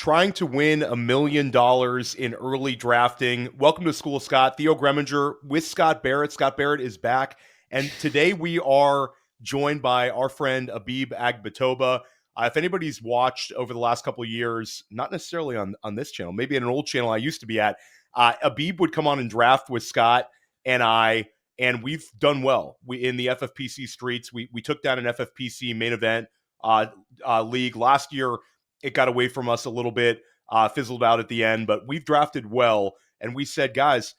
trying to win $1 million in early drafting. Welcome to School of Scott. Theo Gremminger with Scott Barrett. Scott Barrett is back. And today we are joined by our friend Abib Agbetoba. If anybody's watched over the last couple of years, not necessarily on this channel, maybe in an old channel I used to be at, Abib would come on and draft with Scott and I, and we've done well. We in the FFPC streets. We took down an FFPC main event league last year. It got away from us a little bit, fizzled out at the end, but we've drafted well. And we said, guys,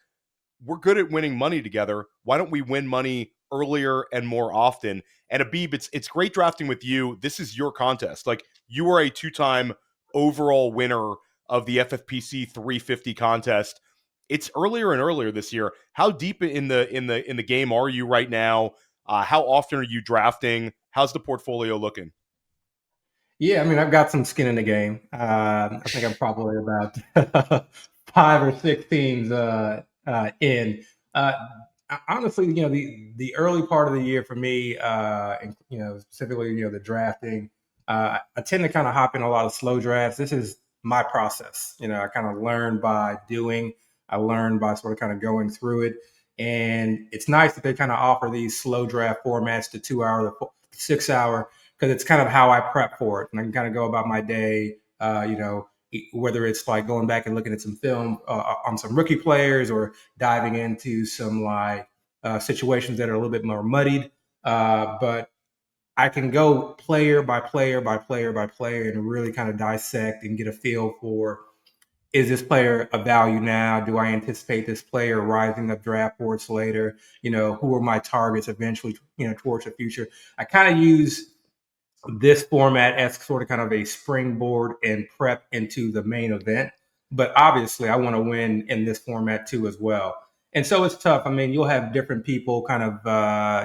we're good at winning money together. Why don't we win money earlier and more often? And Abib, it's great drafting with you. This is your contest. Like, you are a two-time overall winner of the FFPC 350 contest. It's earlier and earlier this year. How deep in the game are you right now? How often are you drafting? How's the portfolio looking? Yeah, I mean, I've got some skin in the game. I think I'm probably about 5 or 6 teams in. Uh, Honestly, the early part of the year for me, and specifically, the drafting, I tend to kind of hop in a lot of slow drafts. This is my process. I kind of learn by doing. I learn by sort of kind of going through it, and it's nice that they kind of offer these slow draft formats, the 2 hour, the 6 hour, because it's kind of how I prep for it, and I can kind of go about my day. Whether it's like going back and looking at some film on some rookie players or diving into some like situations that are a little bit more muddied. But I can go player by player by player by player and really kind of dissect and get a feel for, is this player a value now? Do I anticipate this player rising up draft boards later? Who are my targets eventually, towards the future? I kind of use this format as sort of kind of a springboard and prep into the main event. But obviously, I want to win in this format too as well. And so it's tough. I mean, you'll have different people kind of,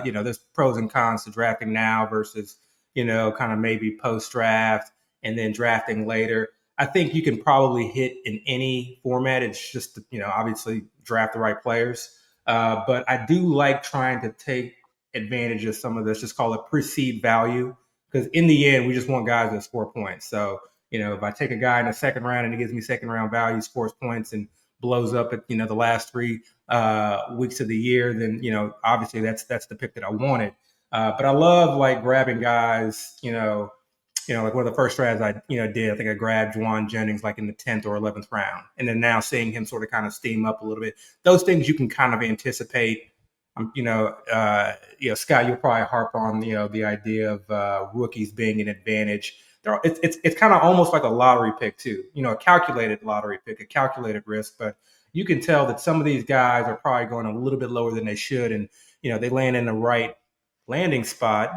there's pros and cons to drafting now versus, kind of maybe post draft and then drafting later. I think you can probably hit in any format. It's just, obviously draft the right players. But I do like trying to take advantage of some of this, just call it perceived value, because in the end, we just want guys that score points. So, if I take a guy in the second round and he gives me second round value, scores points, and blows up at the last 3 weeks of the year, then obviously that's the pick that I wanted. But I love like grabbing guys, like one of the first drafts I did. I think I grabbed Juwan Jennings like in the 10th or 11th round, and then now seeing him sort of kind of steam up a little bit. Those things you can kind of anticipate. Scott, you'll probably harp on the idea of rookies being an advantage. It's kind of almost like a lottery pick too. A calculated lottery pick, a calculated risk, but you can tell that some of these guys are probably going a little bit lower than they should, and they land in the right landing spot.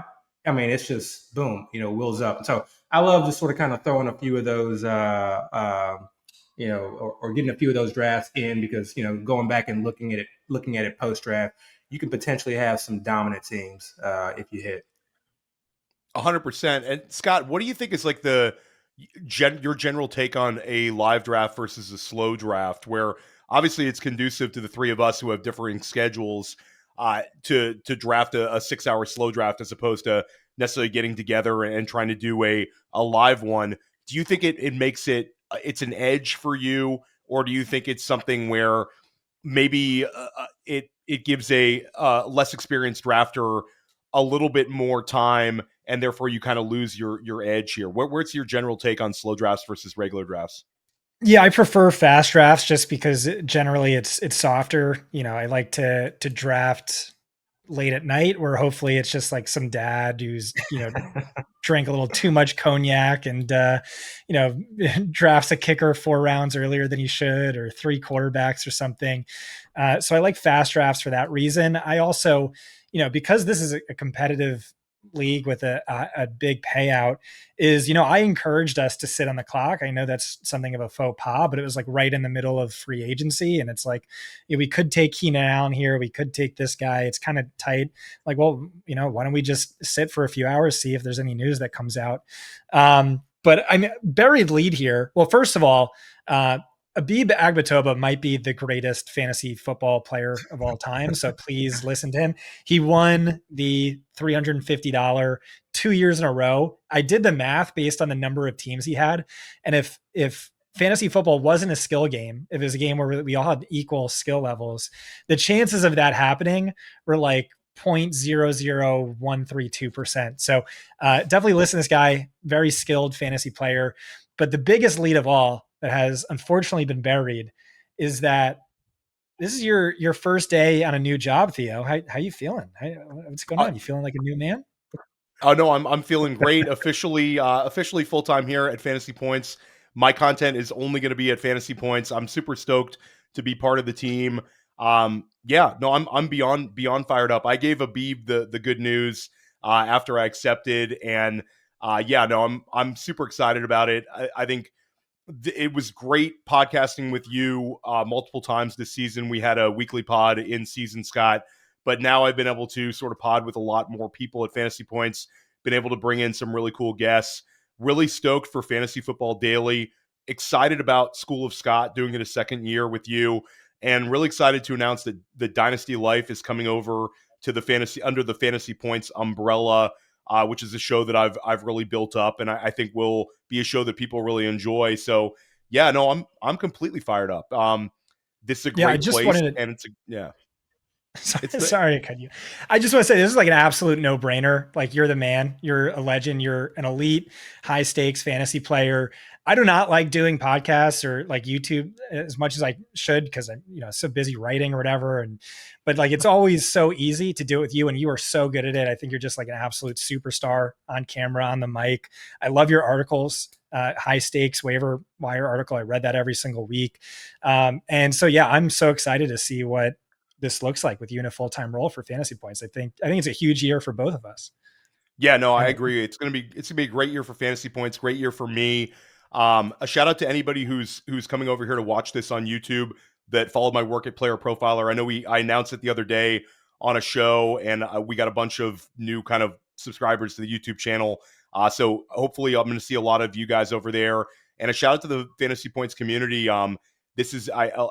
I mean, it's just boom, wheels up. And so I love just sort of kind of throwing a few of those. Or getting a few of those drafts in, because going back and looking at it post draft, you can potentially have some dominant teams if you hit. 100%. And Scott, what do you think is like your general take on a live draft versus a slow draft, where obviously it's conducive to the three of us who have differing schedules to draft a 6 hour slow draft as opposed to necessarily getting together and trying to do a live one. Do you think it makes it's an edge for you, or do you think it's something where maybe it gives a less experienced drafter a little bit more time, and therefore you kind of lose your edge here? Where's your general take on slow drafts versus regular drafts? Yeah, I prefer fast drafts just because generally it's softer. I like to draft late at night, where hopefully it's just like some dad who's drank a little too much cognac and drafts a kicker 4 rounds earlier than he should, or 3 quarterbacks or something. So I like fast drafts for that reason. I also, because this is a competitive league with a big payout, is I encouraged us to sit on the clock. I know that's something of a faux pas, but it was like right in the middle of free agency, and it's like, we could take Keenan Allen here, we could take this guy, it's kind of tight. Like, well, why don't we just sit for a few hours, see if there's any news that comes out. But I'm buried lead here. Well, first of all, Abib Agbetoba might be the greatest fantasy football player of all time. So please listen to him. He won the $350 2 years in a row. I did the math based on the number of teams he had. And if fantasy football wasn't a skill game, if it was a game where we all had equal skill levels, the chances of that happening were like 0.00132%. So definitely listen to this guy, very skilled fantasy player. But the biggest lead of all that has unfortunately been buried is that this is your first day on a new job, Theo. How you feeling? What's going on? You feeling like a new man? Oh no, I'm feeling great. Officially full time here at Fantasy Points. My content is only going to be at Fantasy Points. I'm super stoked to be part of the team. Yeah, no, I'm beyond fired up. I gave Abib the good news after I accepted, and yeah, no, I'm super excited about it. I think it was great podcasting with you multiple times this season. We had a weekly pod in season, Scott, but now I've been able to sort of pod with a lot more people at Fantasy Points, been able to bring in some really cool guests. Really stoked for Fantasy Football Daily. Excited about School of Scott doing it a second year with you, and really excited to announce that the Dynasty Life is coming over to the fantasy under the Fantasy Points umbrella, which is a show that I've really built up, and I think will be a show that people really enjoy. So yeah, no, I'm completely fired up. This is a great place, and it's yeah. Sorry to cut you. I just want to say this is like an absolute no-brainer. Like, you're the man, you're a legend, you're an elite, high stakes fantasy player. I do not like doing podcasts or like YouTube as much as I should, because I'm, so busy writing or whatever. But like, it's always so easy to do it with you, and you are so good at it. I think you're just like an absolute superstar on camera, on the mic. I love your articles. High stakes waiver wire article. I read that every single week. And so, yeah, I'm so excited to see what this looks like with you in a full-time role for Fantasy Points. I think it's a huge year for both of us. Yeah, no, I agree. It's gonna be a great year for Fantasy Points, great year for me. A shout out to anybody who's coming over here to watch this on YouTube that followed my work at Player Profiler. I know I announced it the other day on a show, and we got a bunch of new kind of subscribers to the YouTube channel. So hopefully I'm going to see a lot of you guys over there. And a shout out to the Fantasy Points community. I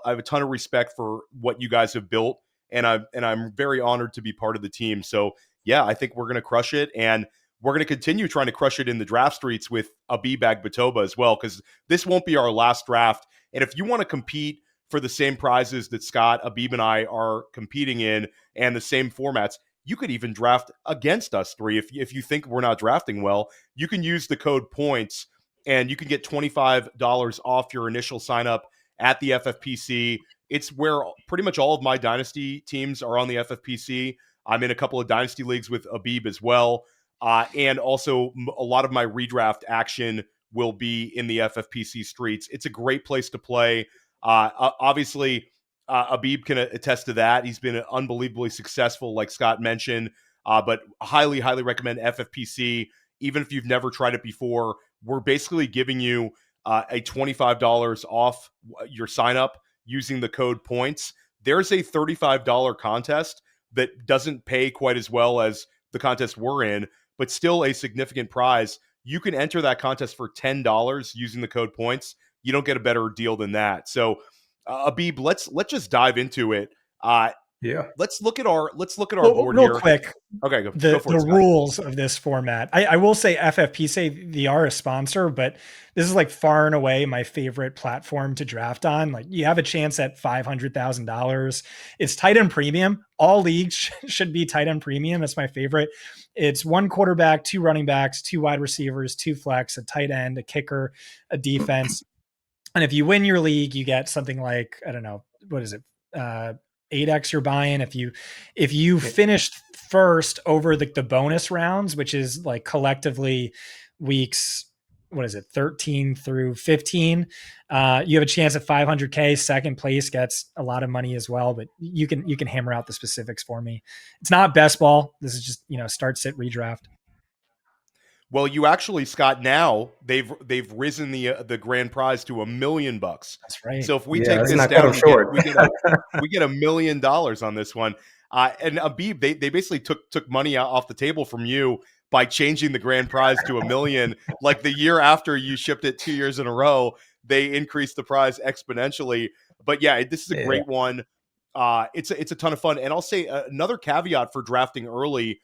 have a ton of respect for what you guys have built, and I'm very honored to be part of the team. So yeah, I think we're going to crush it, and we're going to continue trying to crush it in the draft streets with Abib Agbetoba as well, because this won't be our last draft. And if you want to compete for the same prizes that Scott, Abib, and I are competing in, and the same formats, you could even draft against us three. If you think we're not drafting well, you can use the code POINTS, and you can get $25 off your initial sign up at the FFPC. It's where pretty much all of my Dynasty teams are on the FFPC. I'm in a couple of Dynasty leagues with Abib as well. And also a lot of my redraft action will be in the FFPC streets. It's a great place to play. Obviously, Abib can attest to that. He's been unbelievably successful, like Scott mentioned, but highly, highly recommend FFPC. Even if you've never tried it before, we're basically giving you a $25 off your sign up using the code POINTS. There's a $35 contest that doesn't pay quite as well as the contest we're in, but still a significant prize. You can enter that contest for $10 using the code POINTS. You don't get a better deal than that. So, Abib, let's just dive into it. Yeah. Let's look at our board real here. Quick. Okay, go for The it, Scott. rules of this format. I will say FFPC, they are a sponsor, but this is like far and away my favorite platform to draft on. Like, you have a chance at $500,000. It's tight end premium. All leagues should be tight end premium. That's my favorite. It's one quarterback, two running backs, two wide receivers, two flex, a tight end, a kicker, a defense. And if you win your league, you get something like, I don't know, what is it? 8x you're buying if you finished first over the bonus rounds, which is like collectively weeks, what is it, 13 through 15, you have a chance at 500K. Second place gets a lot of money as well, but you can hammer out the specifics for me. It's not best ball. This is just start, sit, redraft. Well, you actually, Scott, now they've risen the grand prize to $1 million. That's right. So if we take this down, we get $1 million on this one. And Abib, they basically took money off the table from you by changing the grand prize to $1 million, like the year after you shipped it 2 years in a row. they increase the prize exponentially. But yeah, this is a great one. It's a ton of fun. And I'll say another caveat for drafting early,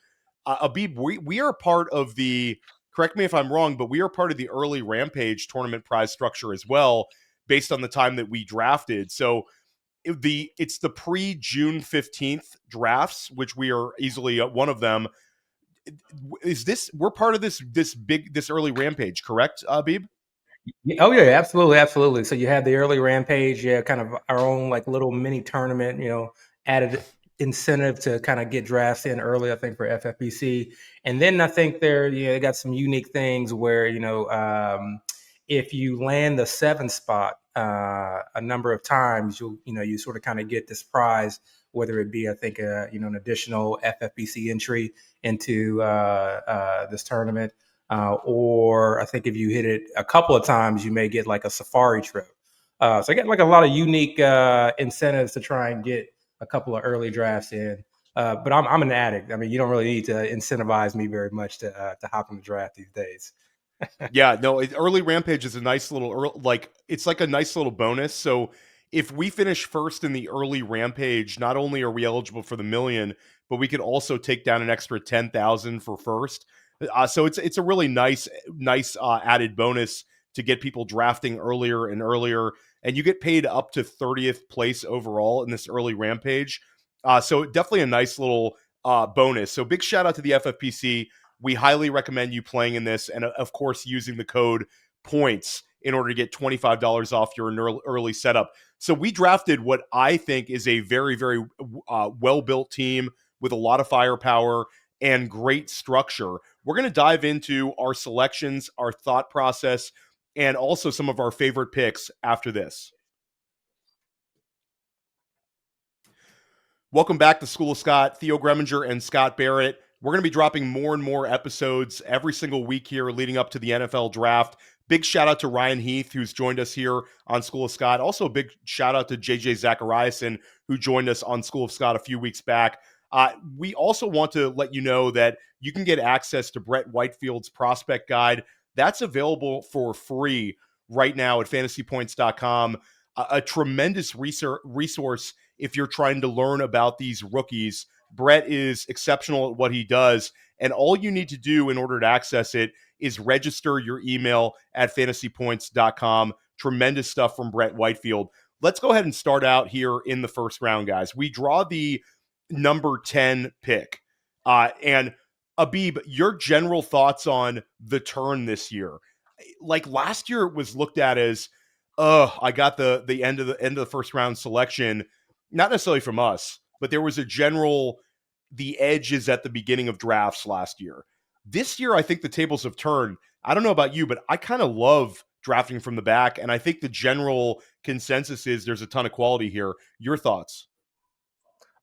Abib, we are part of the, correct me if I'm wrong, but we are part of the early Rampage tournament prize structure as well, based on the time that we drafted. So it's the pre-June 15th drafts, which we are easily one of them. Is this, we're part of this early Rampage, correct, Abib? Oh yeah, absolutely, absolutely. So you have the early Rampage, kind of our own like little mini tournament, added incentive to kind of get drafts in early, I think, for FFPC. And then I think they got some unique things where, if you land the 7th spot a number of times, you sort of kind of get this prize, whether it be, I think, an additional FFPC entry into this tournament. Or I think if you hit it a couple of times, you may get like a safari trip. So I get like a lot of unique incentives to try and get a couple of early drafts in. But I'm an addict. I mean, you don't really need to incentivize me very much to hop in the draft these days. Yeah, no, early Rampage is a nice little, it's like a nice little bonus. So if we finish first in the early Rampage, not only are we eligible for the million, but we could also take down an extra 10,000 for first. So it's a really nice added bonus to get people drafting earlier and earlier, and you get paid up to 30th place overall in this early Rampage. So definitely a nice little bonus. So big shout out to the FFPC. We highly recommend you playing in this, and of course using the code POINTS in order to get $25 off your early setup. So we drafted what I think is a very, very well-built team with a lot of firepower and great structure. We're going to dive into our selections, our thought process, and also some of our favorite picks after this. Welcome back to School of Scott. Theo Gremminger and Scott Barrett. We're going to be dropping more and more episodes every single week here leading up to the NFL draft. Big shout out to Ryan Heath, who's joined us here on School of Scott. Also, a big shout out to JJ Zachariason, who joined us on School of Scott a few weeks back. We also want to let you know that you can get access to Brett Whitefield's prospect guide. That's available for free right now at fantasypoints.com. A tremendous resource if you're trying to learn about these rookies. Brett is exceptional at what he does, and all you need to do in order to access it is register your email at fantasypoints.com. Tremendous stuff from Brett Whitefield. Let's go ahead and start out here in the first round, guys. We draw the number 10 pick. And Abib, your general thoughts on the turn this year. Like last year, it was looked at as, I got the end of the first round selection, not necessarily from us, but there was a general, the edge is at the beginning of drafts last year. This year, I think the tables have turned. I don't know about you, but I kind of love drafting from the back, and I think the general consensus is there's a ton of quality here. Your thoughts?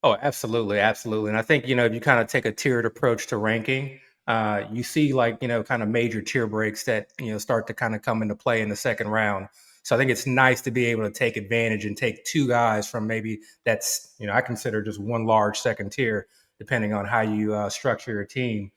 Oh, absolutely, absolutely. And I think, if you kind of take a tiered approach to ranking, you see like, kind of major tier breaks that, start to kind of come into play in the second round. So I think it's nice to be able to take advantage and take two guys from maybe that's, I consider just one large second tier, depending on how you structure your team.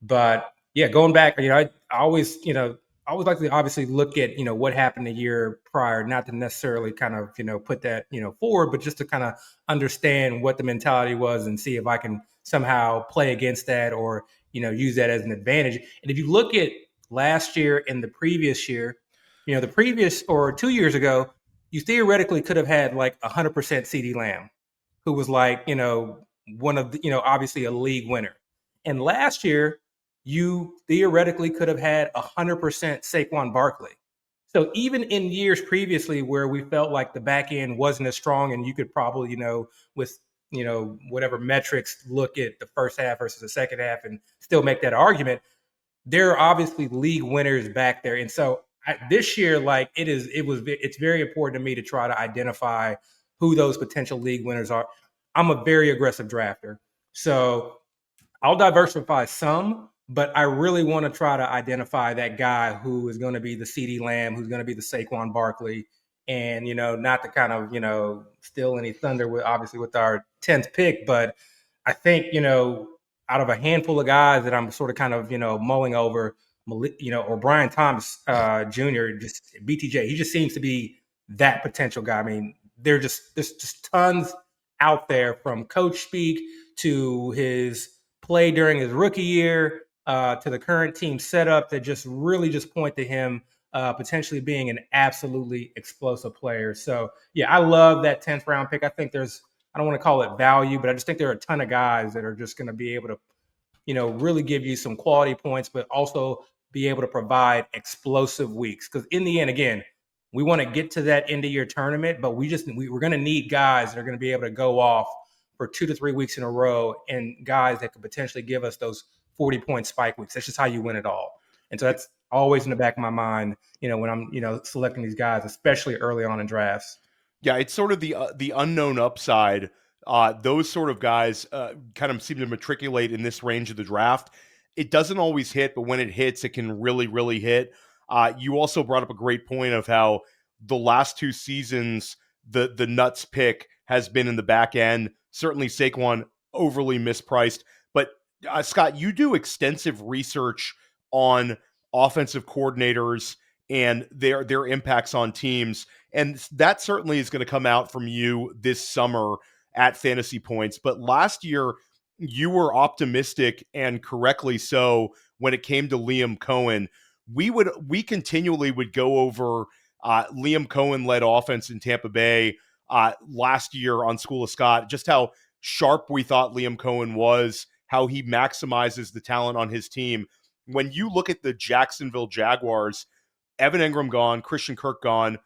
But yeah, going back, I always, I always like to obviously look at, what happened the year prior, not to necessarily kind of, put that, forward, but just to kind of understand what the mentality was and see if I can somehow play against that or, use that as an advantage. And if you look at last year and the previous year, the previous or 2 years ago, you theoretically could have had like 100% CeeDee Lamb, who was like, one of the, obviously a league winner. And last year, you theoretically could have had 100% Saquon Barkley. So even in years previously where we felt like the back end wasn't as strong and you could probably, with, whatever metrics look at the first half versus the second half and still make that argument, there are obviously league winners back there. And so this year, like it's very important to me to try to identify who those potential league winners are. I'm a very aggressive drafter. So I'll diversify some, but I really want to try to identify that guy who is going to be the CeeDee Lamb, who's going to be the Saquon Barkley, and, not to kind of, steal any thunder with our 10th pick. But I think, out of a handful of guys that I'm sort of kind of, mulling over, or Brian Thomas Jr. Just BTJ. He just seems to be that potential guy. I mean, there's just tons out there, from coach speak to his play during his rookie year to the current team setup, that just really just point to him potentially being an absolutely explosive player. So yeah, I love that 10th round pick. I think I don't want to call it value, but I just think there are a ton of guys that are just going to be able to, really give you some quality points, but also be able to provide explosive weeks. Because in the end, again, we want to get to that end of year tournament, but we're going to need guys that are going to be able to go off for 2 to 3 weeks in a row, and guys that could potentially give us those 40-point spike weeks. That's just how you win it all. And so that's always in the back of my mind, when I'm, selecting these guys, especially early on in drafts. Yeah, it's sort of the unknown upside. Those sort of guys kind of seem to matriculate in this range of the draft. It doesn't always hit, but when it hits, it can really, really hit. You also brought up a great point of how the last 2 seasons, the nuts pick has been in the back end. Certainly Saquon overly mispriced. But Scott, you do extensive research on offensive coordinators and their impacts on teams. And that certainly is going to come out from you this summer at Fantasy Points. But last year, you were optimistic, and correctly so, when it came to Liam Cohen. We continually would go over Liam Cohen-led offense in Tampa Bay last year on School of Scott, just how sharp we thought Liam Cohen was, how he maximizes the talent on his team. When you look at the Jacksonville Jaguars, Evan Engram gone, Christian Kirk gone,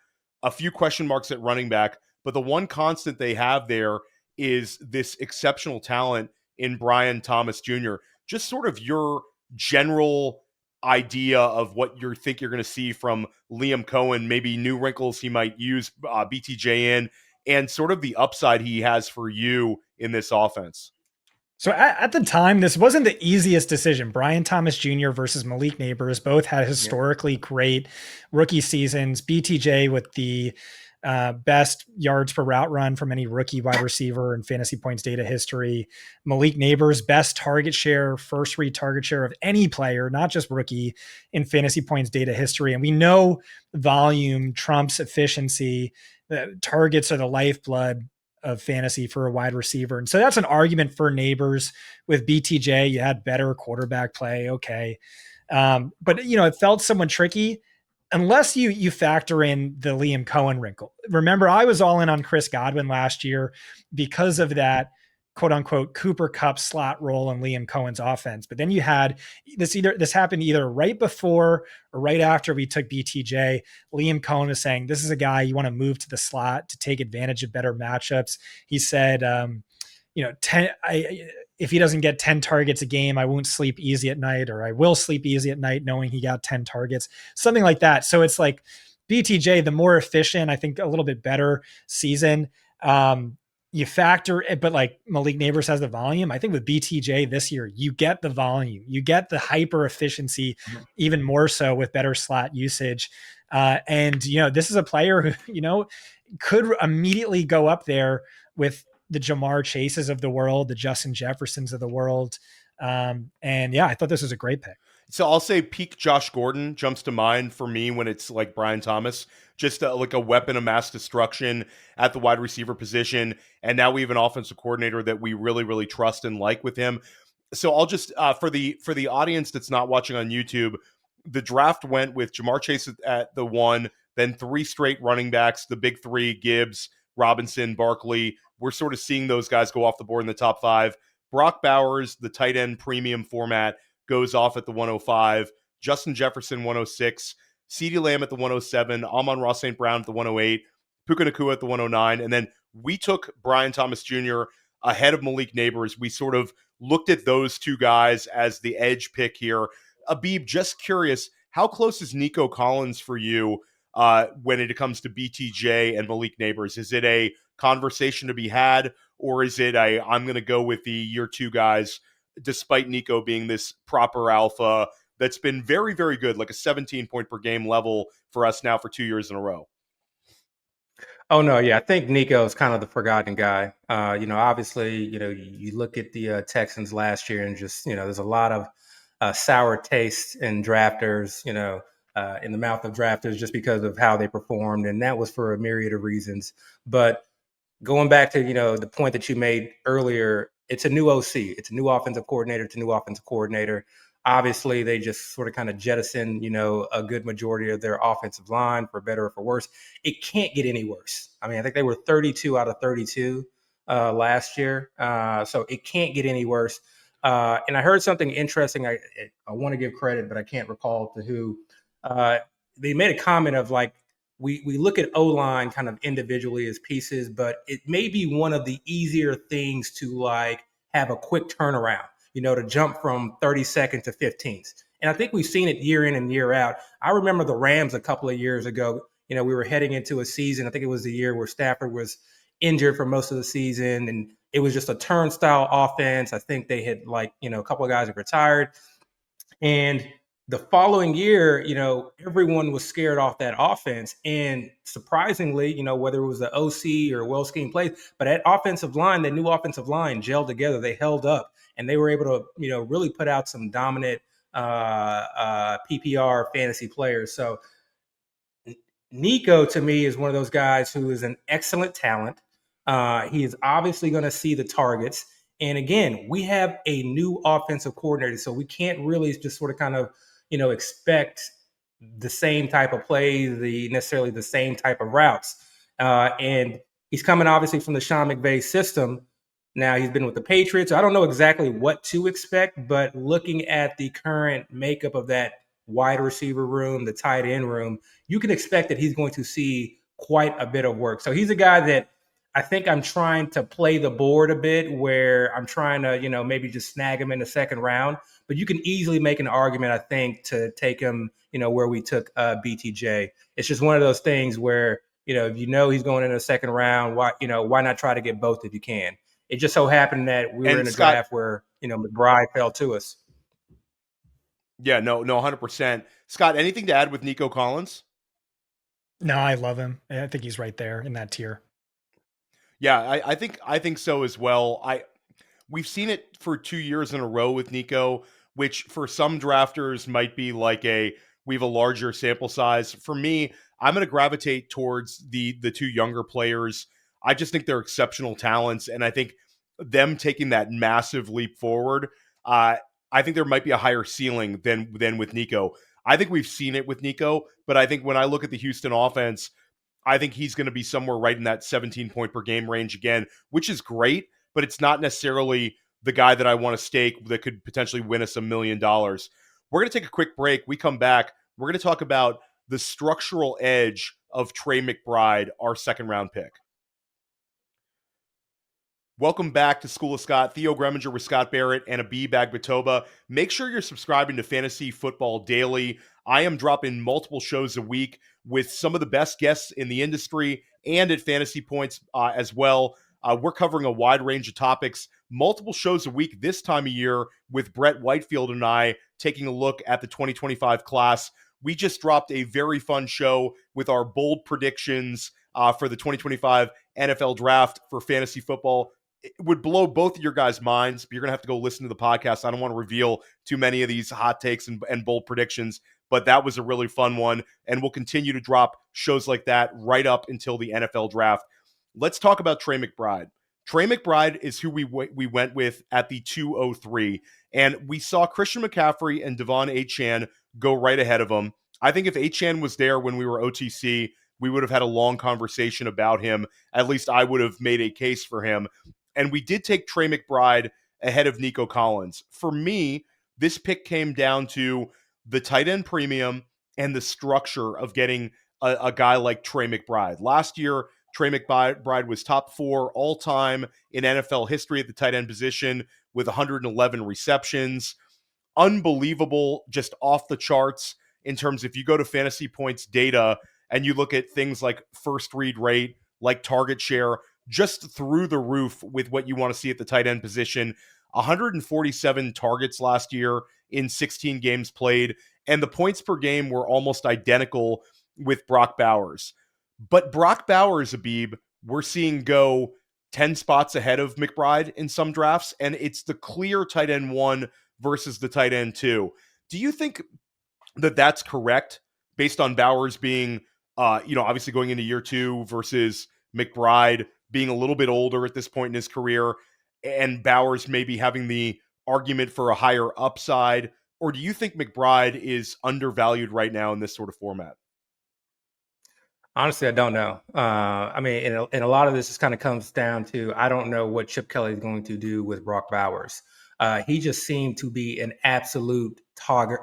a few question marks at running back, but the one constant they have there is this exceptional talent in Brian Thomas Jr. Just sort of your general idea of what you think you're going to see from Liam Cohen, maybe new wrinkles he might use BTJ in, and sort of the upside he has for you in this offense. So at the time, this wasn't the easiest decision. Brian Thomas Jr. versus Malik Neighbors both had historically great rookie seasons. BTJ with the best yards per route run from any rookie wide receiver in Fantasy Points data history. Malik Neighbors, best target share, first read target share of any player, not just rookie, in Fantasy Points data history. And we know volume trumps efficiency. The targets are the lifeblood of fantasy for a wide receiver. And so that's an argument for Neighbors. With BTJ, you had better quarterback play. Okay. But it felt somewhat tricky unless you factor in the Liam Cohen wrinkle. Remember, I was all in on Chris Godwin last year because of that quote unquote Cooper Kupp slot role in Liam Cohen's offense. But then you had this happened either right before or right after we took BTJ. Liam Cohen was saying, this is a guy you want to move to the slot to take advantage of better matchups. He said, if he doesn't get 10 targets a game, I won't sleep easy at night, or I will sleep easy at night knowing he got 10 targets, something like that. So it's like BTJ, the more efficient, I think a little bit better season. You factor it, but like Malik Neighbors has the volume. I think with BTJ this year, you get the volume, you get the hyper efficiency, even more so with better slot usage. And this is a player who, could immediately go up there with the Jamar Chases of the world, the Justin Jeffersons of the world. And yeah, I thought this was a great pick. So I'll say peak Josh Gordon jumps to mind for me when it's like Brian Thomas, just like a weapon of mass destruction at the wide receiver position. And now we have an offensive coordinator that we really, really trust and like with him. So I'll just, for the audience that's not watching on YouTube, the draft went with Jamar Chase at the 1, then 3 straight running backs, the big 3, Gibbs, Robinson, Barkley. We're sort of seeing those guys go off the board in the top 5. Brock Bowers, the tight end premium format, goes off at the 105. Justin Jefferson, 106. CeeDee Lamb at the 107. Amon-Ra St. Brown at the 108. Puka Nacua at the 109. And then we took Brian Thomas Jr. ahead of Malik Neighbors. We sort of looked at those 2 guys as the edge pick here. Abib, just curious, how close is Nico Collins for you when it comes to BTJ and Malik Neighbors? Is it a conversation to be had, or is it I'm going to go with the year 2 guys, despite Nico being this proper alpha that's been very, very good, like a 17 point per game level for us now for 2 years in a row? Oh, no. Yeah. I think Nico is kind of the forgotten guy. Obviously, you look at the Texans last year and just, there's a lot of sour taste in drafters, in the mouth of drafters just because of how they performed. And that was for a myriad of reasons. But going back to, the point that you made earlier, it's a new OC. It's a new offensive coordinator. It's a new offensive coordinator. Obviously, they just sort of kind of jettison, a good majority of their offensive line, for better or for worse. It can't get any worse. I mean, I think they were 32 out of 32 last year. So it can't get any worse. And I heard something interesting. I want to give credit, but I can't recall to who. They made a comment of like, we look at O-line kind of individually as pieces, but it may be one of the easier things to like have a quick turnaround, to jump from 32nd to 15th. And I think we've seen it year in and year out. I remember the Rams a couple of years ago, we were heading into a season. I think it was the year where Stafford was injured for most of the season, and it was just a turnstile offense. I think they had a couple of guys had retired. And the following year, everyone was scared off that offense. And surprisingly, whether it was the OC or well scheme plays, but that offensive line, that new offensive line gelled together. They held up and they were able to, really put out some dominant PPR fantasy players. So Nico, to me, is one of those guys who is an excellent talent. He is obviously going to see the targets. And again, we have a new offensive coordinator, so we can't really just sort of kind of, expect the same type of plays, necessarily the same type of routes. And he's coming obviously from the Sean McVay system. Now he's been with the Patriots. I don't know exactly what to expect, but looking at the current makeup of that wide receiver room, the tight end room, you can expect that he's going to see quite a bit of work. So he's a guy that I think I'm trying to play the board a bit, where I'm trying to, maybe just snag him in the second round. But you can easily make an argument, I think, to take him, where we took BTJ. It's just one of those things where, if he's going in the second round, why not try to get both if you can? It just so happened that we were in a draft where, McBride fell to us. Yeah, no, 100%. Scott, anything to add with Nico Collins? No, I love him. I think he's right there in that tier. Yeah, I think so as well. We've seen it for 2 years in a row with Nico, which for some drafters might be like we have a larger sample size. For me, I'm going to gravitate towards the two younger players. I just think they're exceptional talents, and I think them taking that massive leap forward, I think there might be a higher ceiling than with Nico. I think we've seen it with Nico, but I think when I look at the Houston offense, I think he's going to be somewhere right in that 17 point per game range again, which is great, but it's not necessarily the guy that I want to stake that could potentially win us $1 million. We're going to take a quick break. We come back. We're going to talk about the structural edge of Trey McBride, our second round pick. Welcome back to School of Scott. Theo Gremminger with Scott Barrett and Abib Agbetoba. Make sure you're subscribing to Fantasy Football Daily. I am dropping multiple shows a week with some of the best guests in the industry and at Fantasy Points as well. We're covering a wide range of topics, multiple shows a week this time of year with Brett Whitefield and I taking a look at the 2025 class. We just dropped a very fun show with our bold predictions for the 2025 NFL draft for fantasy football. It would blow both of your guys' minds, but you're going to have to go listen to the podcast. I don't want to reveal too many of these hot takes and bold predictions, but that was a really fun one, and we'll continue to drop shows like that right up until the NFL draft. Let's talk about Trey McBride. Trey McBride is who we went with at the 203, and we saw Christian McCaffrey and Devon Achane go right ahead of him. I think if Achane was there when we were OTC, we would have had a long conversation about him. At least I would have made a case for him. And we did take Trey McBride ahead of Nico Collins. For me, this pick came down to the tight end premium and the structure of getting a guy like Trey McBride. Last year, Trey McBride was top 4 all-time in NFL history at the tight end position with 111 receptions. Unbelievable, just off the charts in terms if you go to Fantasy Points data and you look at things like first read rate, like target share, just through the roof with what you want to see at the tight end position. 147 targets last year in 16 games played, and the points per game were almost identical with Brock Bowers. But Brock Bowers, Abib, we're seeing go 10 spots ahead of McBride in some drafts, and it's the clear tight end one versus the tight end 2. Do you think that that's correct based on Bowers being, obviously going into year 2 versus McBride being a little bit older at this point in his career, and Bowers maybe having the argument for a higher upside? Or do you think McBride is undervalued right now in this sort of format? Honestly, I don't know. I mean, and a lot of this just kind of comes down to I don't know what Chip Kelly is going to do with Brock Bowers. He just seemed to be an absolute target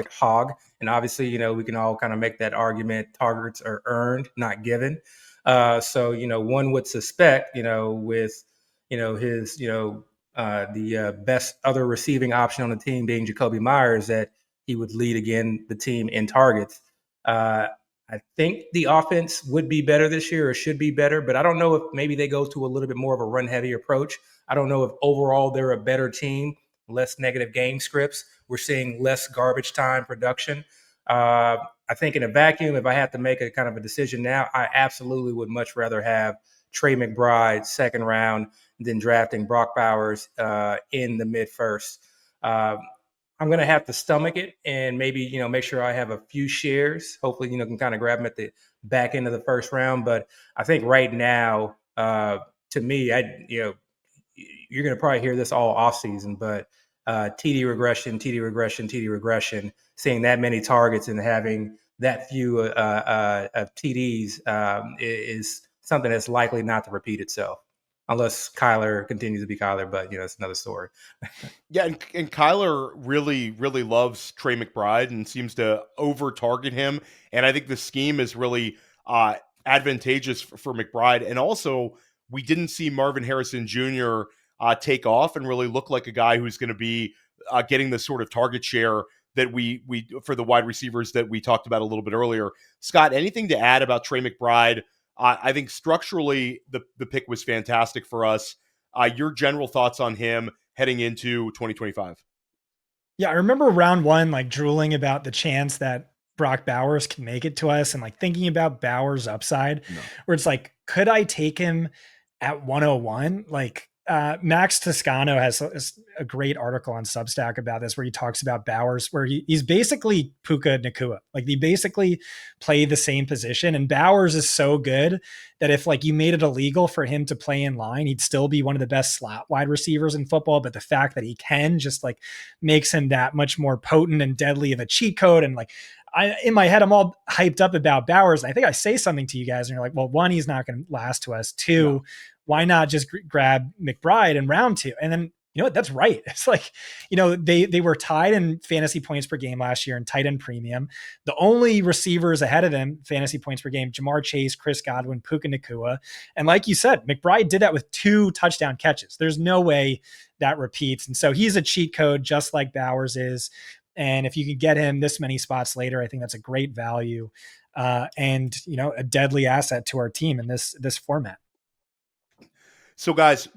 hog, and obviously, we can all kind of make that argument. Targets are earned, not given. So, one would suspect, with his the best other receiving option on the team being Jacoby Myers, that he would lead again the team in targets. I think the offense would be better this year or should be better, but I don't know if maybe they go to a little bit more of a run heavy approach. I don't know if overall they're a better team, less negative game scripts. We're seeing less garbage time production. I think in a vacuum, if I had to make a kind of a decision now, I absolutely would much rather have Trey McBride second round than drafting Brock Bowers in the mid first. I'm going to have to stomach it and maybe, make sure I have a few shares. Hopefully, can kind of grab them at the back end of the first round. But I think right now, to me, you're going to probably hear this all off season, but TD regression, seeing that many targets and having that few of TDs is something that's likely not to repeat itself. Unless Kyler continues to be Kyler, but it's another story. Yeah, and Kyler really, really loves Trey McBride and seems to over target him. And I think the scheme is really advantageous for McBride. And also, we didn't see Marvin Harrison Jr. Take off and really look like a guy who's going to be getting the sort of target share that we for the wide receivers that we talked about a little bit earlier. Scott, anything to add about Trey McBride? I think structurally the pick was fantastic for us. Your general thoughts on him heading into 2025? Yeah, I remember round 1, like drooling about the chance that Brock Bowers can make it to us and like thinking about Bowers' upside, where it's like, could I take him at 101? Like, Max Toscano has a great article on Substack about this, where he talks about Bowers, where he's basically Puka Nacua. Like, they basically play the same position, and Bowers is so good that if like you made it illegal for him to play in line, he'd still be one of the best slot wide receivers in football. But the fact that he can just like makes him that much more potent and deadly of a cheat code. And like, in my head, I'm all hyped up about Bowers. And I think I say something to you guys and you're like, well, 1, he's not going to last to us. 2, why not just grab McBride in round 2? And then, what? That's right. It's like, they were tied in fantasy points per game last year in tight end premium. The only receivers ahead of them, fantasy points per game, Jamar Chase, Chris Godwin, Puka Nacua. And like you said, McBride did that with 2 touchdown catches. There's no way that repeats. And so he's a cheat code just like Bowers is. And if you can get him this many spots later, I think that's a great value and, a deadly asset to our team in this format. So guys,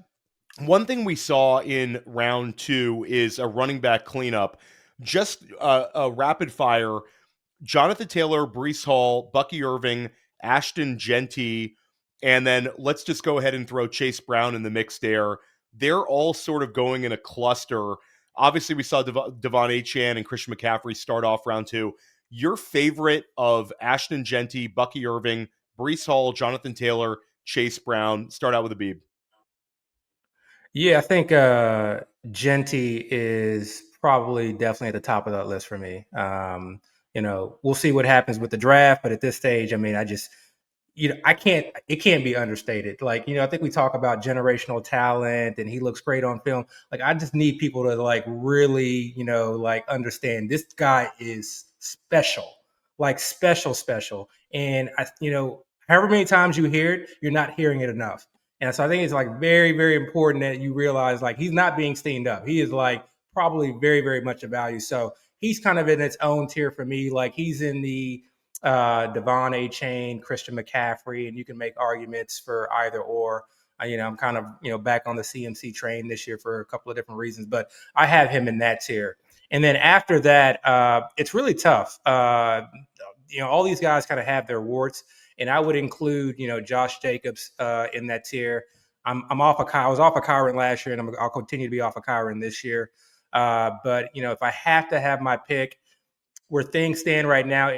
one thing we saw in round 2 is a running back cleanup. Just a rapid fire: Jonathan Taylor, Breece Hall, Bucky Irving, Ashton Genty, and then let's just go ahead and throw Chase Brown in the mix there. They're all sort of going in a cluster. Obviously, we saw Devon Achane and Christian McCaffrey start off round 2. Your favorite of Ashton Genty, Bucky Irving, Breece Hall, Jonathan Taylor, Chase Brown? Start out with Abib. Yeah, I think Genty is probably definitely at the top of that list for me. We'll see what happens with the draft, but at this stage, I mean, it can't be understated. Like, I think we talk about generational talent and he looks great on film. Like, I just need people to like really, like understand this guy is special, like special. And however many times you hear it, you're not hearing it enough. And so I think it's like very, very important that you realize like he's not being steamed up. He is like probably very, very much a value. So he's kind of in its own tier for me. Like, he's in the Devon Achane, Christian McCaffrey, and you can make arguments for either or. I'm kind of, back on the CMC train this year for a couple of different reasons, but I have him in that tier. And then after that, it's really tough. All these guys kind of have their warts, and I would include, Josh Jacobs in that tier. I'm off of I was off of Kyron last year, and I'll continue to be off of Kyron this year. But, if I have to have my pick where things stand right now,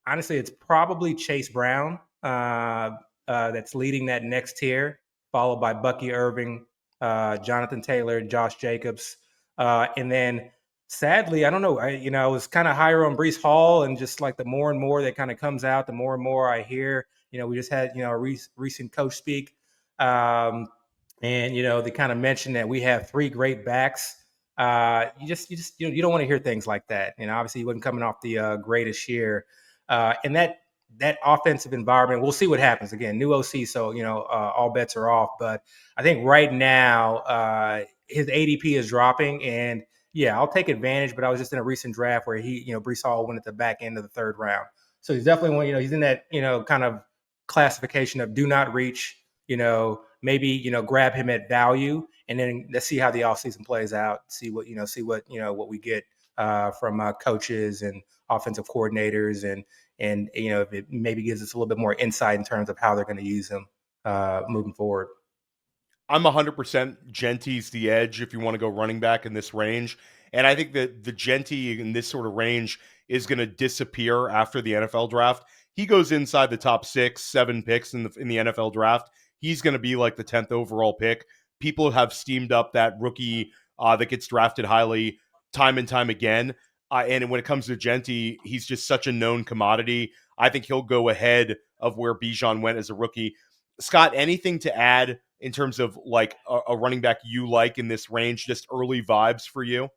honestly, it's probably Chase Brown that's leading that next tier, followed by Bucky Irving, Jonathan Taylor, Josh Jacobs. And then sadly, I don't know, I was kind of higher on Breece Hall, and just like the more and more that kind of comes out, the more and more I hear. We just had, a recent coach speak. And, they kind of mentioned that we have three great backs. You don't want to hear things like that. Obviously he wasn't coming off the greatest year. And that offensive environment, we'll see what happens. Again, new OC, so all bets are off. But I think right now his ADP is dropping, and yeah, I'll take advantage. But I was just in a recent draft where Breece Hall went at the back end of the third round, so he's definitely one. He's in that kind of classification of do not reach. Maybe grab him at value, and then let's see how the offseason plays out. See what what we get from coaches and offensive coordinators, and if it maybe gives us a little bit more insight in terms of how they're going to use him moving forward. I'm 100% Genty's the edge if you want to go running back in this range. And I think that the Genty in this sort of range is going to disappear after the NFL draft. He goes inside the top 6-7 picks in the NFL draft. He's going to be like the 10th overall pick. People have steamed up that rookie that gets drafted highly time and time again. And when it comes to Genty, he's just such a known commodity. I think he'll go ahead of where Bijan went as a rookie. Scott, anything to add in terms of like a running back you like in this range? Just early vibes for you?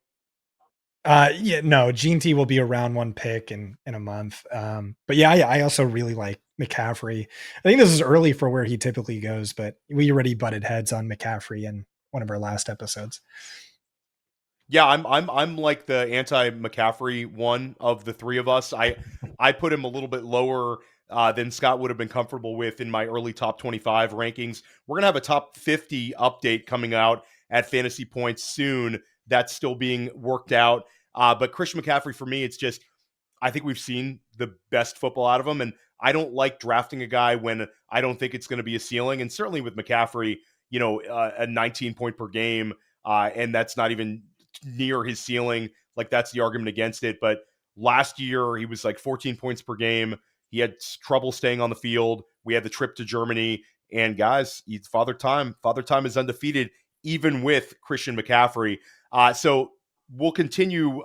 Yeah, no, Gene T will be a round one pick in a month. But yeah, I also really like McCaffrey. I think this is early for where he typically goes, but we already butted heads on McCaffrey in one of our last episodes. Yeah, I'm like the anti-McCaffrey one of the three of us. I put him a little bit lower than Scott would have been comfortable with in my early top 25 rankings. We're gonna have a top 50 update coming out at Fantasy Points soon. That's still being worked out. But Christian McCaffrey, for me, it's just, I think we've seen the best football out of him. And I don't like drafting a guy when I don't think it's going to be a ceiling. And certainly with McCaffrey, a 19 point per game, and that's not even near his ceiling. Like, that's the argument against it. But last year, he was like 14 points per game. He had trouble staying on the field. We had the trip to Germany. And guys, Father Time is undefeated, even with Christian McCaffrey. So we'll continue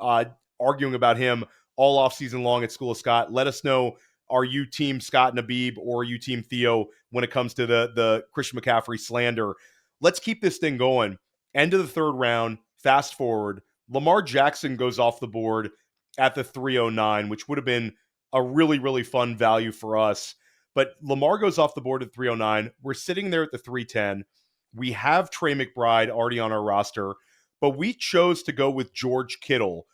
arguing about him all off season long at School of Scott. Let us know, are you team Scott and Abib, or are you team Theo when it comes to the Christian McCaffrey slander? Let's keep this thing going. End of the third round, fast forward. Lamar Jackson goes off the board at the 309, which would have been a really, really fun value for us. But Lamar goes off the board at 309. We're sitting there at the 310. We have Trey McBride already on our roster, but we chose to go with George Kittle.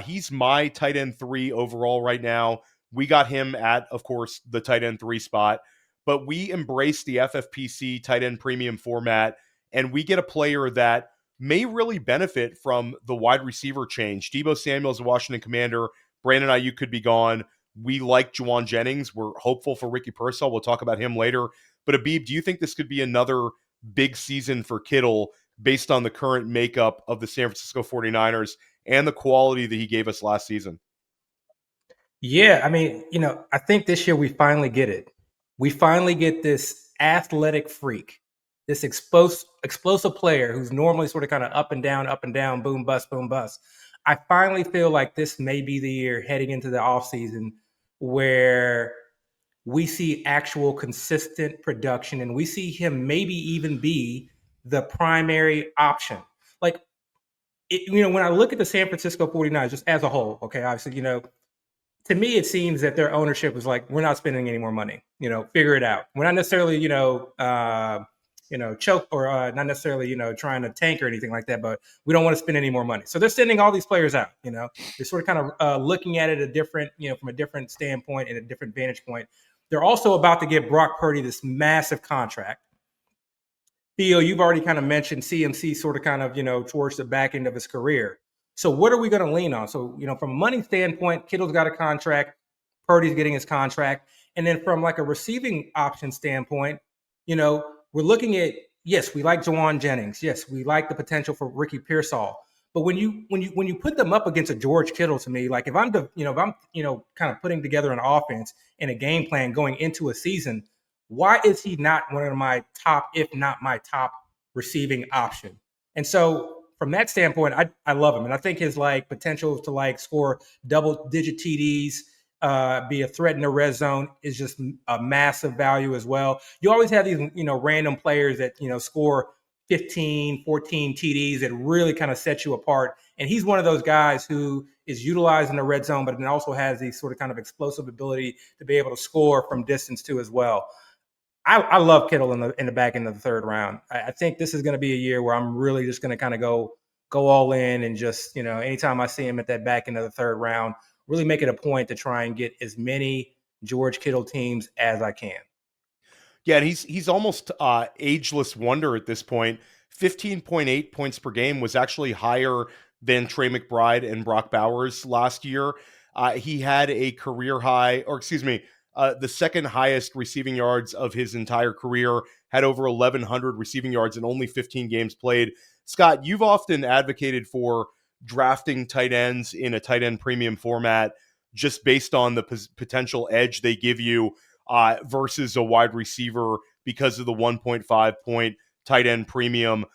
He's my tight end 3 overall right now. We got him at, of course, the tight end 3 spot, but we embrace the FFPC tight end premium format, and we get a player that may really benefit from the wide receiver change. Deebo Samuel's a Washington Commander. Brandon Ayuk could be gone. We like Juwan Jennings. We're hopeful for Ricky Pearsall. We'll talk about him later. But Abib, do you think this could be another big season for Kittle based on the current makeup of the San Francisco 49ers and the quality that he gave us last season? Yeah, I mean, I think this year we finally get it. We finally get this athletic freak, this explosive player who's normally sort of kind of up and down, boom, bust, boom, bust. I finally feel like this may be the year heading into the offseason where we see actual consistent production, and we see him maybe even be the primary option. Like, when I look at the San Francisco 49ers just as a whole, okay, obviously, to me, it seems that their ownership is like, we're not spending any more money, figure it out. We're not necessarily, choke or not necessarily, trying to tank or anything like that, but we don't want to spend any more money. So they're sending all these players out, they're sort of kind of looking at it from a different standpoint and a different vantage point. They're also about to give Brock Purdy this massive contract. Theo, you've already kind of mentioned CMC sort of kind of, towards the back end of his career. So what are we going to lean on? So, from a money standpoint, Kittle's got a contract, Purdy's getting his contract. And then from like a receiving option standpoint, we're looking at, yes, we like Juwan Jennings. Yes, we like the potential for Ricky Pearsall. But when you put them up against a George Kittle, to me, like if I'm kind of putting together an offense and a game plan going into a season, why is he not one of my top, if not my top receiving option? And so from that standpoint, I love him, and I think his like potential to like score double digit TDs, be a threat in the red zone is just a massive value as well. You always have these random players that score 15, 14 TDs that really kind of set you apart. And he's one of those guys who is utilized in the red zone, but then also has the sort of kind of explosive ability to be able to score from distance too as well. I love Kittle in the back end of the third round. I think this is going to be a year where I'm really just going to kind of go all in and just anytime I see him at that back end of the third round, really make it a point to try and get as many George Kittle teams as I can. Yeah, and he's almost ageless wonder at this point. 15.8 points per game was actually higher than Trey McBride and Brock Bowers last year. He had a career high, or excuse me, the second highest receiving yards of his entire career, had over 1,100 receiving yards in only 15 games played. Scott, you've often advocated for drafting tight ends in a tight end premium format just based on the potential edge they give you versus a wide receiver because of the 1.5 point tight end premium.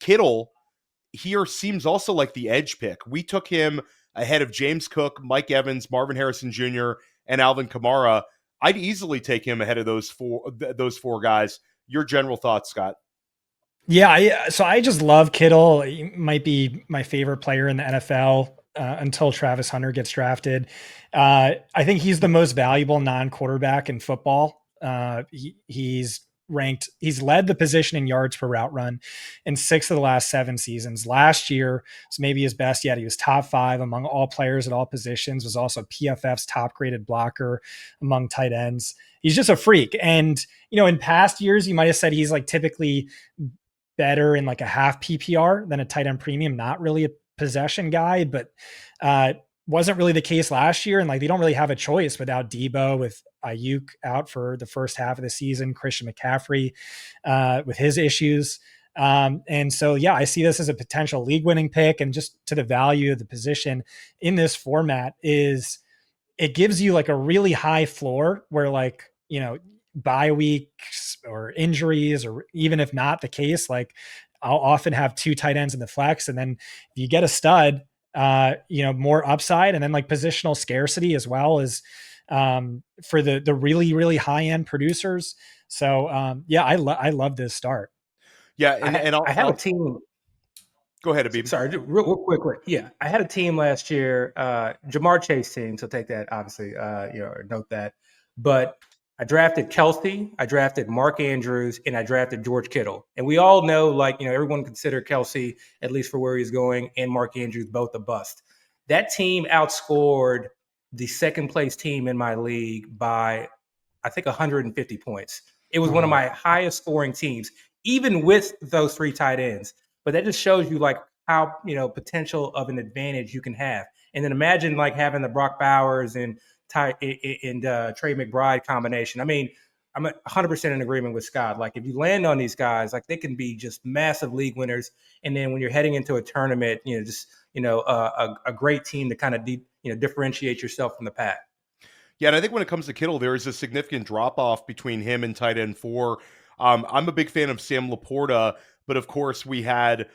Kittle here seems also like the edge pick. We took him ahead of James Cook, Mike Evans, Marvin Harrison Jr., and Alvin Kamara. I'd easily take him ahead of those four guys. Your general thoughts, Scott? Yeah, so I just love Kittle. He might be my favorite player in the NFL until Travis Hunter gets drafted. I think he's the most valuable non-quarterback in football. He's led the position in yards per route run in 6 of the last 7 seasons. Last year was maybe his best yet. He was top 5 among all players at all positions, was also PFF's top graded blocker among tight ends. He's just a freak. And, in past years, you might have said he's like typically better in like a half PPR than a tight end premium, not really a possession guy, but wasn't really the case last year. And like, they don't really have a choice without Debo, with Ayuk out for the first half of the season, Christian McCaffrey with his issues. And so, yeah, I see this as a potential league winning pick, and just to the value of the position in this format is it gives you like a really high floor where like, bye weeks or injuries, or even if not the case, like I'll often have 2 tight ends in the flex. And then if you get a stud, more upside, and then like positional scarcity as well as for the really, really high end producers. So I love this start. Yeah. I had a team. Go ahead, Abib. Sorry, real quickly. Yeah, I had a team last year, Jamar Chase team. So take that, obviously, note that. But I drafted Kelsey, I drafted Mark Andrews, and I drafted George Kittle. And we all know, everyone considered Kelsey, at least for where he's going, and Mark Andrews both a bust. That team outscored the second place team in my league by, I think, 150 points. It was one of my highest scoring teams, even with those 3 tight ends. But that just shows you like how potential of an advantage you can have. And then imagine like having the Brock Bowers and Trey McBride combination. I mean, I'm 100% in agreement with Scott. Like if you land on these guys, like they can be just massive league winners. And then when you're heading into a tournament, a great team to kind of differentiate yourself from the pack. Yeah, and I think when it comes to Kittle, there is a significant drop off between him and tight end 4. I'm a big fan of Sam Laporta, but of course we had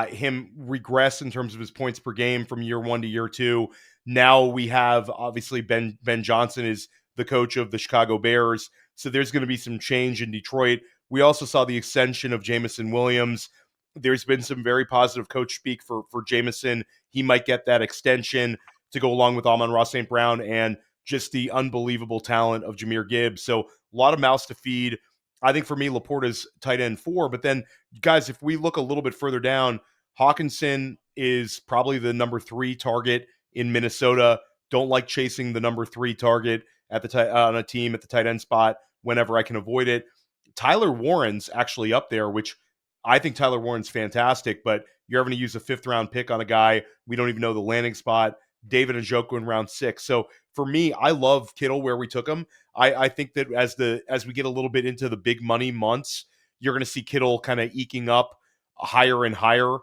him regress in terms of his points per game from year 1 to year 2. Now we have obviously Ben Johnson is the coach of the Chicago Bears, so there's going to be some change in Detroit. We also saw the extension of Jameson Williams. There's been some very positive coach speak for Jameson. He might get that extension to go along with Amon-Ra St. Brown and just the unbelievable talent of Jahmyr Gibbs. So a lot of mouths to feed. I think for me, Laporta's tight end 4. But then, guys, if we look a little bit further down, Hawkinson is probably the number 3 target in Minnesota. Don't like chasing the number 3 target at the on a team at the tight end spot whenever I can avoid it. Tyler Warren's actually up there, which I think Tyler Warren's fantastic, but you're having to use a 5th round pick on a guy we don't even know the landing spot. David Njoku in round 6. So for me, I love Kittle where we took him. I think that as we get a little bit into the big money months, you're going to see Kittle kind of eking up higher and higher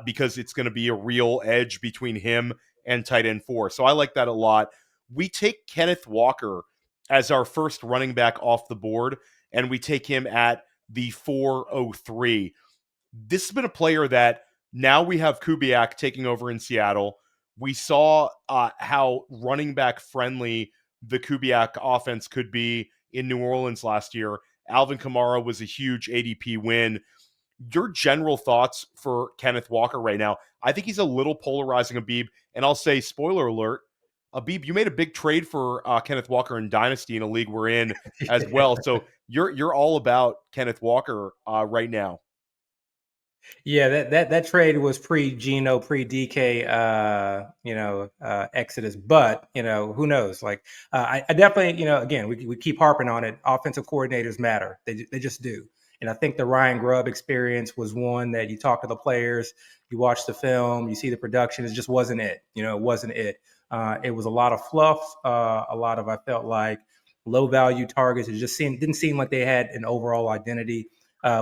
because it's going to be a real edge between him and tight end 4. So I like that a lot. We take Kenneth Walker as our first running back off the board, and we take him at the 403. This has been a player that now we have Kubiak taking over in Seattle. We saw how running back friendly the Kubiak offense could be in New Orleans last year. Alvin Kamara was a huge ADP win. Your general thoughts for Kenneth Walker right now? I think he's a little polarizing, Abib. And I'll say, spoiler alert, Abib, you made a big trade for Kenneth Walker in Dynasty in a league we're in as well. So you're all about Kenneth Walker right now. Yeah, that trade was pre Geno, pre DK, Exodus. But who knows? Like, I definitely, again, we keep harping on it. Offensive coordinators matter. They just do. And I think the Ryan Grubb experience was one that you talk to the players, you watch the film, you see the production. It just wasn't it. It wasn't it. It was a lot of fluff, a lot of, I felt like, low value targets. It just didn't seem like they had an overall identity.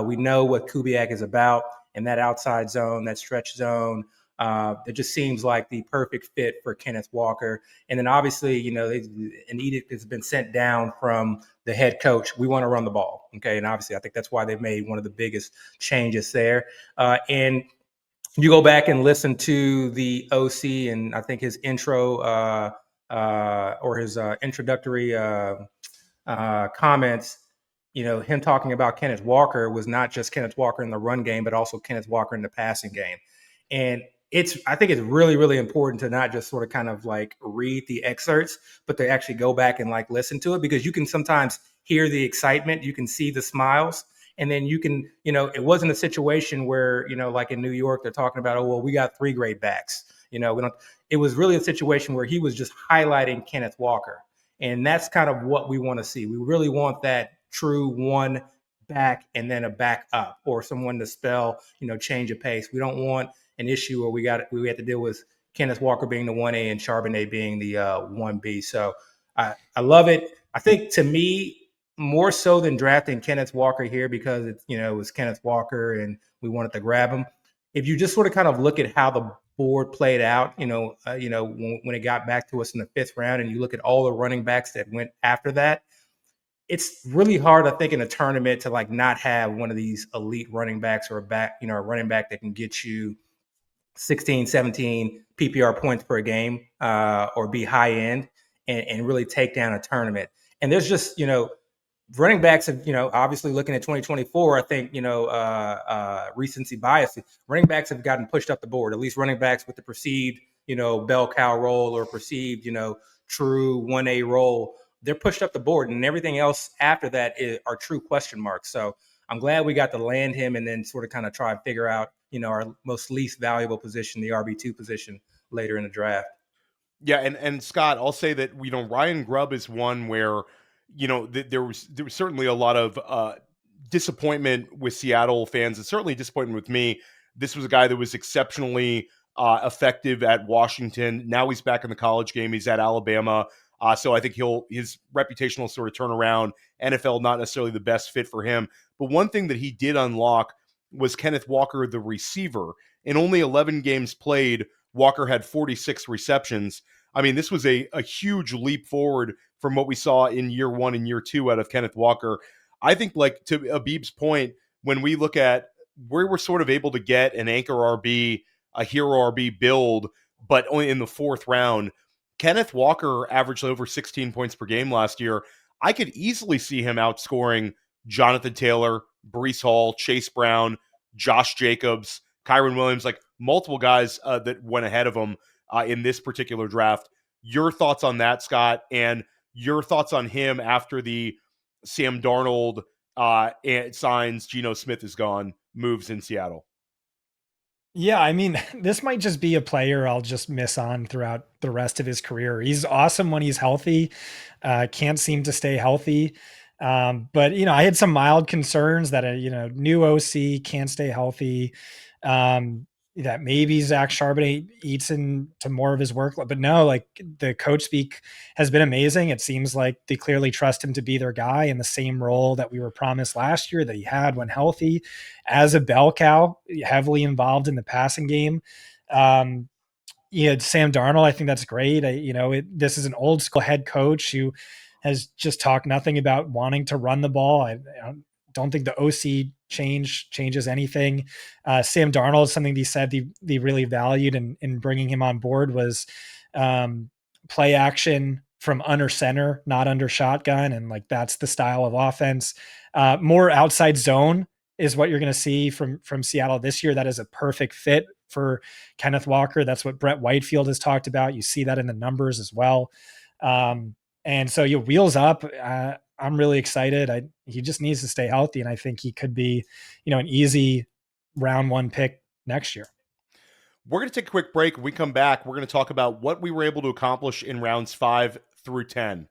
We know what Kubiak is about. And that outside zone, that stretch zone, it just seems like the perfect fit for Kenneth Walker. And then obviously, an edict has been sent down from the head coach. We want to run the ball. Okay. And obviously, I think that's why they've made one of the biggest changes there. And you go back and listen to the OC and I think his intro or his introductory comments. Him talking about Kenneth Walker was not just Kenneth Walker in the run game, but also Kenneth Walker in the passing game. And I think it's really, really important to not just sort of kind of like read the excerpts, but to actually go back and like listen to it, because you can sometimes hear the excitement, you can see the smiles, and then you can, it wasn't a situation where, like in New York, they're talking about, oh, well, we got 3 great backs. It was really a situation where he was just highlighting Kenneth Walker. And that's kind of what we want to see. We really want that true one back and then a back up, or someone to spell, change of pace. We don't want an issue where we have to deal with Kenneth Walker being the 1A and Charbonnet being the 1B. So I love it. I think, to me, more so than drafting Kenneth Walker here, because it was Kenneth Walker and we wanted to grab him. If you just sort of kind of look at how the board played out, when it got back to us in the 5th round, and you look at all the running backs that went after that, it's really hard, I think, in a tournament to like not have one of these elite running backs, or a running back that can get you 16, 17 PPR points per game, or be high end and really take down a tournament. And there's just, running backs have, obviously looking at 2024, I think, recency bias, running backs have gotten pushed up the board, at least running backs with the perceived, bell cow role, or perceived, true 1A role. They're pushed up the board, and everything else after that are true question marks. So I'm glad we got to land him and then sort of kind of try and figure out, our most least valuable position, the RB2 position, later in the draft. Yeah, and Scott, I'll say that Ryan Grubb is one where there was certainly a lot of disappointment with Seattle fans, and certainly disappointment with me. This was a guy that was exceptionally effective at Washington. Now he's back in the college game. He's at Alabama. So I think his reputation will sort of turn around. NFL, not necessarily the best fit for him. But one thing that he did unlock was Kenneth Walker, the receiver. In only 11 games played, Walker had 46 receptions. I mean, this was a huge leap forward from what we saw in year 1 and year 2 out of Kenneth Walker. I think, like, to Abib's point, when we look at where we're sort of able to get an anchor RB, a hero RB build, but only in the 4th round, Kenneth Walker averaged over 16 points per game last year. I could easily see him outscoring Jonathan Taylor, Breece Hall, Chase Brown, Josh Jacobs, Kyron Williams, like multiple guys that went ahead of him in this particular draft. Your thoughts on that, Scott, and your thoughts on him after the Sam Darnold signs, Geno Smith is gone, moves in Seattle? Yeah, I mean, this might just be a player I'll just miss on throughout the rest of his career. He's awesome when he's healthy, can't seem to stay healthy. But I had some mild concerns that a new OC can't stay healthy. that maybe Zach Charbonnet eats into more of his workload. But no, like the coach speak has been amazing. It seems like they clearly trust him to be their guy in the same role that we were promised last year that he had when healthy, as a bell cow, heavily involved in the passing game. Sam Darnold, I think that's great. This is an old school head coach who has just talked nothing about wanting to run the ball. I don't think the OC changes anything. Sam Darnold, something he said they really valued in bringing him on board was play action from under center, not under shotgun. And like, that's the style of offense. More outside zone is what you're going to see from Seattle this year. That is a perfect fit for Kenneth Walker. That's what Brett Whitefield has talked about. You see that in the numbers as well. And so you wheels up. I'm really excited. He just needs to stay healthy, and I think he could be, an easy round 1 pick next year. We're going to take a quick break. When we come back, we're going to talk about what we were able to accomplish in rounds 5 through 10.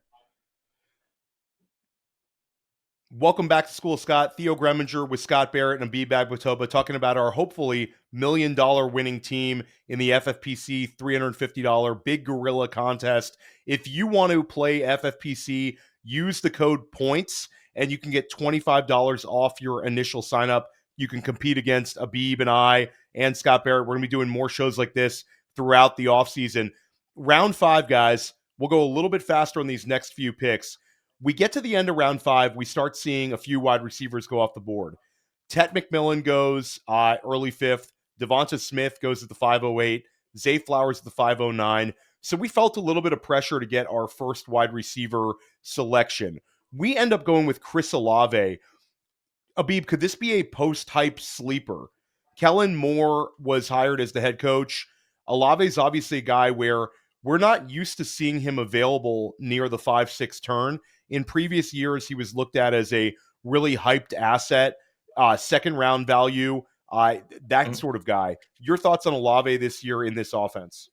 Welcome back to School of Scott. Theo Gremminger with Scott Barrett and Abib Agbetoba talking about our hopefully $1 million winning team in the FFPC $350 Big Gorilla contest. If you want to play FFPC, use the code POINTS and you can get $25 off your initial sign up. You can compete against Abib and I and Scott Barrett. We're going to be doing more shows like this throughout the offseason. Round 5, guys, we'll go a little bit faster on these next few picks. We get to the end of round 5, we start seeing a few wide receivers go off the board. Tet McMillan goes early 5th. Devonta Smith goes at the 508. Zay Flowers at the 509. So we felt a little bit of pressure to get our first wide receiver selection. We end up going with Chris Olave. Abib, could this be a post-hype sleeper? Kellen Moore was hired as the head coach. Olave is obviously a guy where we're not used to seeing him available near the 5-6 turn. In previous years, he was looked at as a really hyped asset, second round value, that sort of guy. Your thoughts on Olave this year in this offense?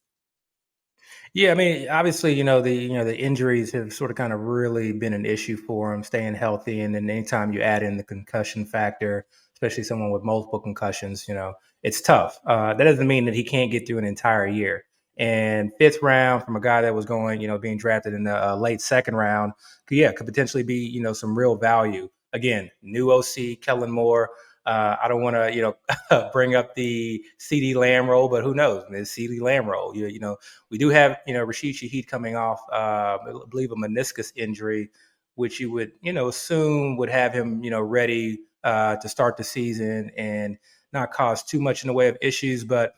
Yeah, I mean, obviously, the injuries have sort of kind of really been an issue for him, staying healthy. And then anytime you add in the concussion factor, especially someone with multiple concussions, it's tough. That doesn't mean that he can't get through an entire year. And 5th round from a guy that was going, being drafted in the late 2nd round, could potentially be, some real value. Again, new OC, Kellen Moore. I don't want to, bring up the CD Lamb role, but who knows? The CD Lamb role. We do have, Rashid Shaheed coming off, I believe, a meniscus injury, which you would, assume would have him, ready to start the season and not cause too much in the way of issues. But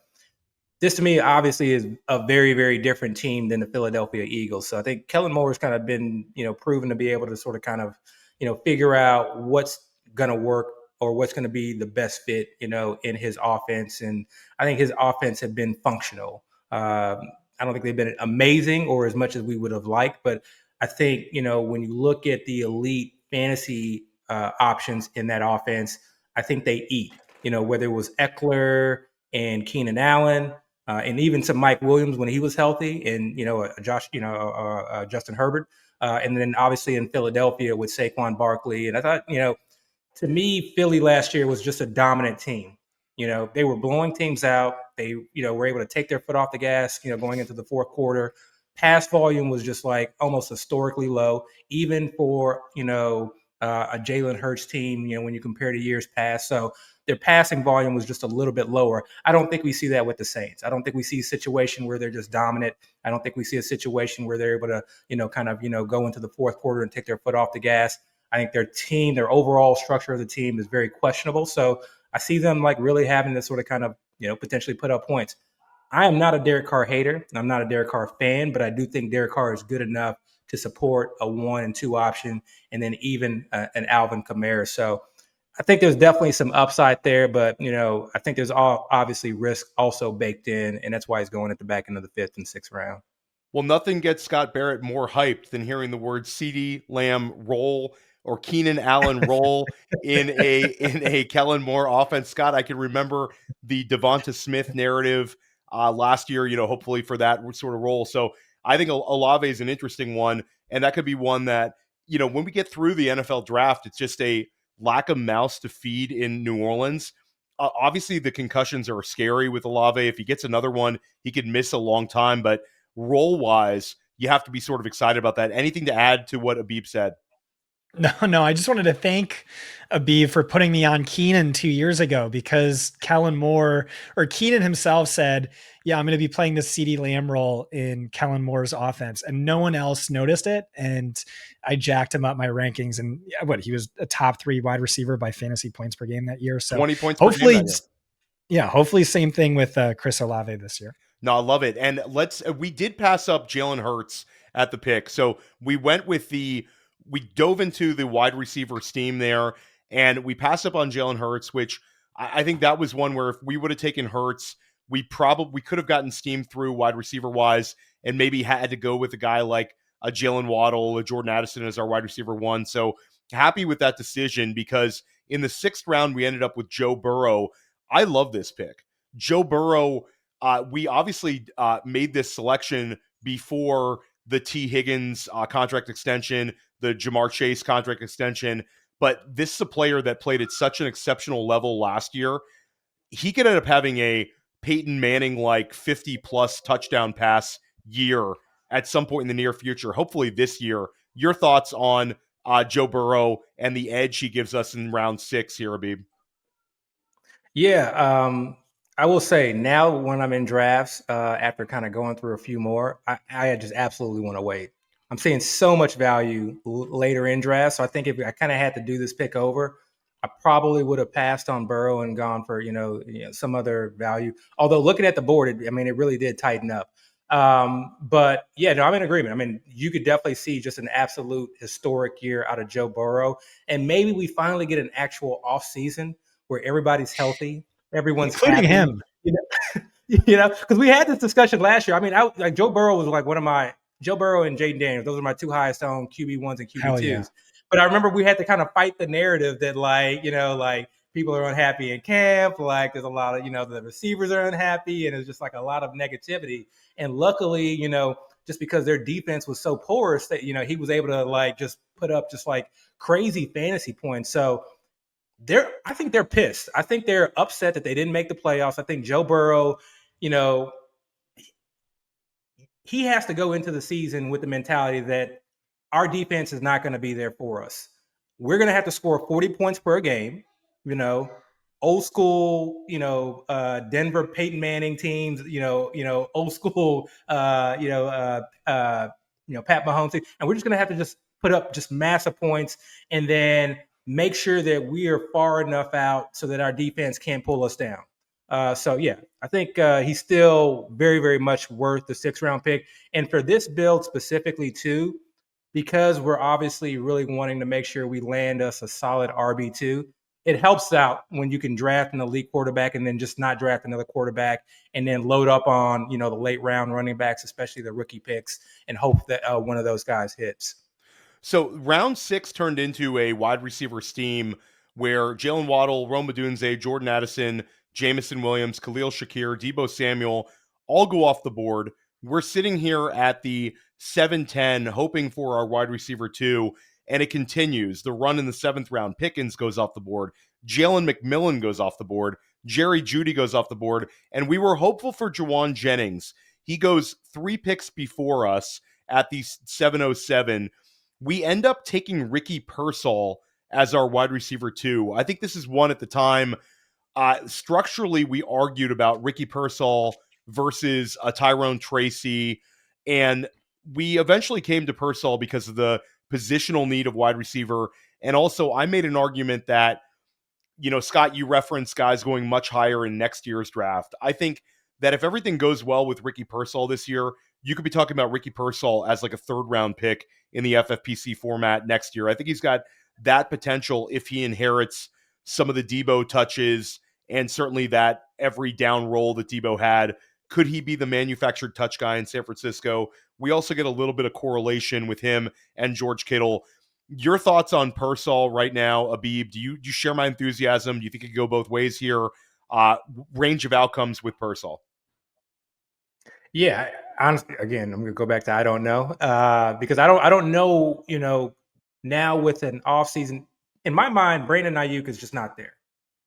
this to me obviously is a very, very different team than the Philadelphia Eagles. So I think Kellen Moore has kind of been, proven to be able to sort of kind of, figure out what's going to work or what's going to be the best fit, in his offense. And I think his offense had been functional. I don't think they've been amazing or as much as we would have liked, but I think, when you look at the elite fantasy options in that offense, I think they eat, whether it was Eckler and Keenan Allen, and even some Mike Williams when he was healthy, and Justin Herbert, and then obviously in Philadelphia with Saquon Barkley. And I thought, to me, Philly last year was just a dominant team. They were blowing teams out. They, were able to take their foot off the gas, going into the 4th quarter. Pass volume was just like almost historically low, even for, a Jalen Hurts team, when you compare to years past. So their passing volume was just a little bit lower. I don't think we see that with the Saints. I don't think we see a situation where they're just dominant. I don't think we see a situation where they're able to, go into the 4th quarter and take their foot off the gas. I think their overall structure of the team is very questionable. So I see them like really having to sort of kind of, potentially put up points. I am not a Derek Carr hater, and I'm not a Derek Carr fan, but I do think Derek Carr is good enough to support a 1 and 2 option, and then even an Alvin Kamara. So I think there's definitely some upside there, but I think there's obviously risk also baked in, and that's why he's going at the back end of the 5th and 6th round. Well, nothing gets Scott Barrett more hyped than hearing the word CeeDee Lamb roll or Keenan Allen roll in a Kellen Moore offense. Scott, I can remember the Devonta Smith narrative last year, hopefully for that sort of role. So I think Olave is an interesting one, and that could be one that, when we get through the NFL draft, it's just a lack of mouths to feed in New Orleans. obviously the concussions are scary with Olave. If he gets another one, he could miss a long time. But role wise, you have to be sort of excited about that. Anything to add to what Abib said? No. I just wanted to thank Abib for putting me on Keenan 2 years ago, because Kellen Moore, or Keenan himself, said, "Yeah, I'm going to be playing the CD Lamb role in Kellen Moore's offense," and no one else noticed it. And I jacked him up my rankings, and he was a top 3 wide receiver by fantasy points per game that year. So 20 points per game hopefully, that year. yeah, hopefully same thing with Chris Olave this year. No, I love it. And we did pass up Jalen Hurts at the pick. So we dove into the wide receiver steam there, and we passed up on Jalen Hurts, which I think that was one where if we would have taken Hurts, we could have gotten steam through wide receiver wise, and maybe had to go with a guy like a Jalen Waddle, a Jordan Addison as our wide receiver one. So happy with that decision, because in the 6th round, we ended up with Joe Burrow. I love this pick. Joe Burrow, we obviously made this selection before the T. Higgins contract extension, the Jamar Chase contract extension, but this is a player that played at such an exceptional level last year. He could end up having a Peyton Manning like 50-plus touchdown pass year at some point in the near future, hopefully this year. Your thoughts on Joe Burrow and the edge he gives us in round 6 here, Abib? Yeah, I will say now when I'm in drafts, after kind of going through a few more, I just absolutely want to wait. I'm seeing so much value later in drafts. So I think if I kind of had to do this pick over, I probably would have passed on Burrow and gone for some other value. Although looking at the board, it really did tighten up. But yeah, no, I'm in agreement. I mean, you could definitely see just an absolute historic year out of Joe Burrow, and maybe we finally get an actual off season where everybody's healthy, everyone's Including happy. him. Because we had this discussion last year. I mean, like Joe Burrow was like Joe Burrow and Jaden Daniels. Those are my 2 highest owned QB1s and QB2s. Yeah. But I remember we had to kind of fight the narrative that like people are unhappy in camp. Like there's a lot of, the receivers are unhappy, and it's just like a lot of negativity. And luckily, just because their defense was so porous that, he was able to like just put up just like crazy fantasy points. So I think they're pissed. I think they're upset that they didn't make the playoffs. I think Joe Burrow, he has to go into the season with the mentality that our defense is not going to be there for us. We're going to have to score 40 points per game, old school, Denver Peyton Manning teams, old school, Pat Mahomes, and we're just going to have to just put up just massive points, and then make sure that we are far enough out so that our defense can't pull us down. So yeah, I think he's still very, very much worth the 6th round pick. And for this build specifically too, because we're obviously really wanting to make sure we land us a solid RB2, it helps out when you can draft an elite quarterback and then just not draft another quarterback and then load up on, the late round running backs, especially the rookie picks, and hope that one of those guys hits. So round 6 turned into a wide receiver steam where Jalen Waddle, Rome Odunze, Jordan Addison, Jamison Williams, Khalil Shakir, Deebo Samuel all go off the board. We're sitting here at the 7-10, hoping for our wide receiver 2, and it continues. The run in the 7th round, Pickens goes off the board. Jalen McMillan goes off the board. Jerry Jeudy goes off the board. And we were hopeful for Juwan Jennings. He goes 3 picks before us at the 707. We end up taking Ricky Pearsall as our wide receiver 2. I think this is one at the time. Structurally, we argued about Ricky Pearsall versus Tyrone Tracy, and we eventually came to Pearsall because of the positional need of wide receiver. And also, I made an argument that, Scott, you referenced guys going much higher in next year's draft. I think that if everything goes well with Ricky Pearsall this year, you could be talking about Ricky Pearsall as like a 3rd round pick in the FFPC format next year. I think he's got that potential if he inherits some of the Deebo touches and certainly that every down roll that Deebo had. Could he be the manufactured touch guy in San Francisco? We also get a little bit of correlation with him and George Kittle. Your thoughts on Pearsall right now, Abib? Do you share my enthusiasm? Do you think it could go both ways here? Range of outcomes with Pearsall. Yeah, honestly, again, I'm going to go back to I don't know because I don't know. Now with an off season, in my mind, Brandon Ayuk is just not there.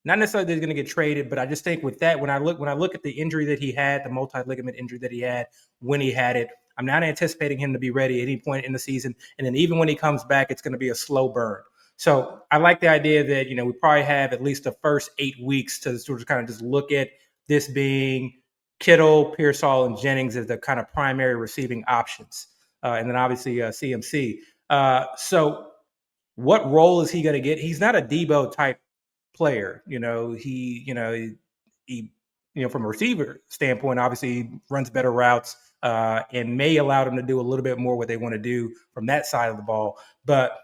Not necessarily that he's going to get traded, but I just think with that, when I look at the injury that he had, the multi-ligament injury that he had when he had it, I'm not anticipating him to be ready at any point in the season. And then even when he comes back, it's going to be a slow burn. So I like the idea that, we probably have at least the first 8 weeks to sort of kind of just look at this being Kittle, Pearsall, and Jennings as the kind of primary receiving options. And then obviously CMC. So what role is he going to get? He's not a Debo type player. He from a receiver standpoint, obviously runs better routes and may allow them to do a little bit more what they want to do from that side of the ball. But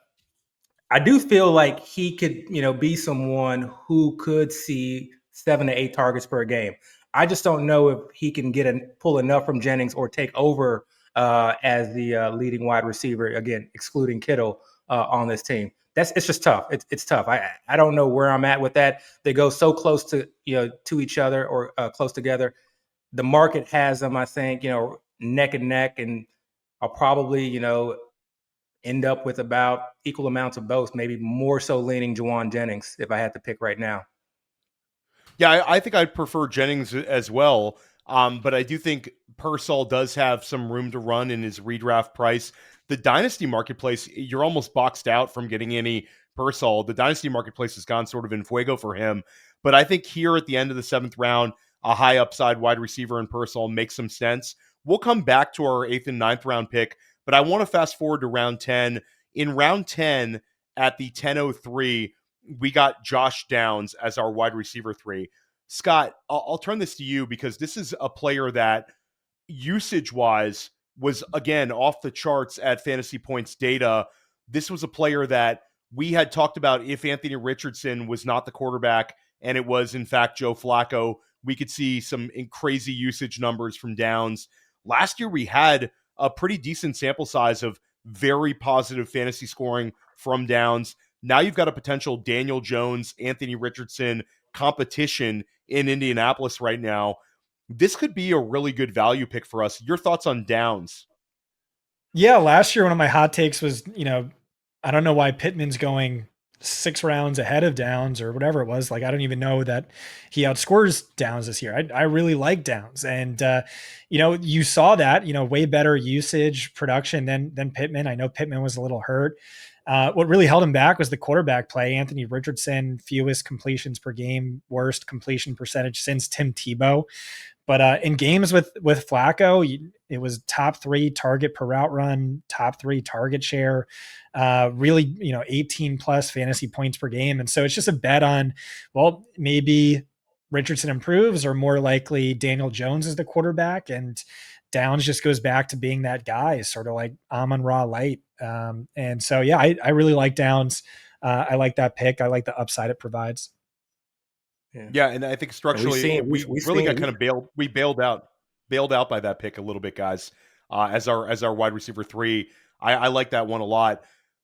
I do feel like he could, be someone who could see 7 to 8 targets per game. I just don't know if he can pull enough from Jennings or take over as the leading wide receiver, again, excluding Kittle on this team. It's just tough. It's tough. I don't know where I'm at with that. They go so close to each other or close together. The market has them, I think, neck and neck, and I'll probably end up with about equal amounts of both, maybe more so leaning Juwan Jennings if I had to pick right now. Yeah, I think I'd prefer Jennings as well. But I do think Pearsall does have some room to run in his redraft price. The Dynasty marketplace, you're almost boxed out from getting any Pearsall. The Dynasty marketplace has gone sort of in fuego for him. But I think here at the end of the 7th round, a high upside wide receiver in Pearsall makes some sense. We'll come back to our 8th and 9th round pick, but I want to fast forward to round 10. In round 10, at the 10:03, we got Josh Downs as our wide receiver 3. Scott, I'll turn this to you because this is a player that usage-wise was, again, off the charts at Fantasy Points data. This was a player that we had talked about if Anthony Richardson was not the quarterback and it was, in fact, Joe Flacco, we could see some crazy usage numbers from Downs. Last year, we had a pretty decent sample size of very positive fantasy scoring from Downs. Now you've got a potential Daniel Jones, Anthony Richardson competition in Indianapolis right now. This could be a really good value pick for us. Your thoughts on Downs? Yeah, last year one of my hot takes was, I don't know why Pittman's going 6 rounds ahead of Downs or whatever it was. Like, I don't even know that he outscores Downs this year. I really like Downs. And, you saw that, way better usage production than Pittman. I know Pittman was a little hurt. What really held him back was the quarterback play. Anthony Richardson, fewest completions per game, worst completion percentage since Tim Tebow. But in games with Flacco, it was top 3 target per route run, top 3 target share, really, 18 plus fantasy points per game. And so it's just a bet on, well, maybe Richardson improves, or more likely Daniel Jones is the quarterback and Downs just goes back to being that guy, sort of like Amon-Ra light. And so, yeah, I really like Downs. I like that pick. I like the upside it provides. Yeah, and I think structurally we really got kind of bailed out by that pick a little bit, guys. As our wide receiver 3, I like that one a lot.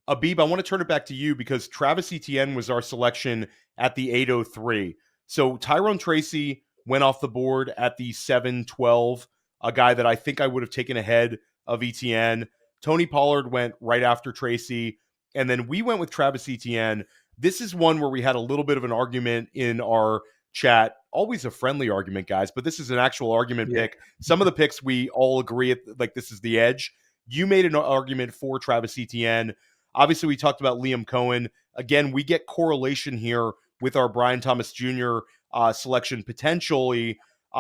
Abib, I want to turn it back to you because Travis Etienne was our selection at the 8:03. So Tyrone Tracy went off the board at the 7:12, a guy that I think I would have taken ahead of Etienne. Tony Pollard went right after Tracy, and then we went with Travis Etienne. This is one where we had a little bit of an argument in our chat. Always a friendly argument, guys, but this is an actual argument pick. Some of the picks we all agree, like this is the edge. You made an argument for Travis Etienne. Obviously, we talked about Liam Cohen. Again, we get correlation here with our Brian Thomas Jr. Selection. Potentially,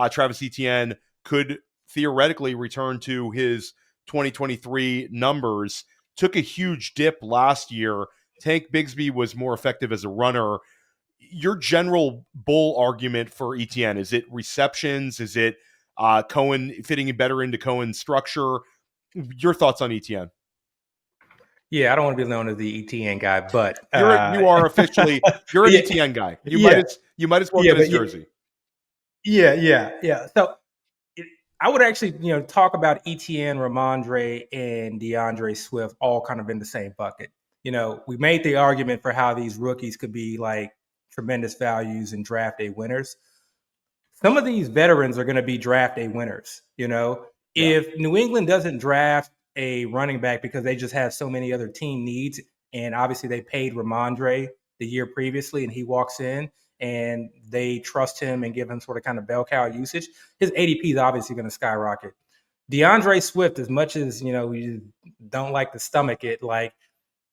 Travis Etienne could theoretically return to his 2023 numbers. Took a huge dip last year. Tank Bigsby was more effective as a runner. Your general bull argument for Etienne, is it receptions? Is it Cohen fitting better into Cohen's structure? Your thoughts on Etienne? Yeah, I don't want to be known as the Etienne guy, but you are officially you're an Etienne guy. You might as well get his jersey. Yeah. So I would actually, talk about Etienne, Ramondre, and DeAndre Swift all kind of in the same bucket. We made the argument for how these rookies could be like tremendous values and draft day winners. Some of these veterans are going to be draft day winners. If New England doesn't draft a running back because they just have so many other team needs, and obviously they paid Ramondre the year previously and he walks in, and they trust him and give him sort of kind of bell cow usage, his ADP is obviously going to skyrocket. DeAndre Swift, as much as we don't like to stomach it, like,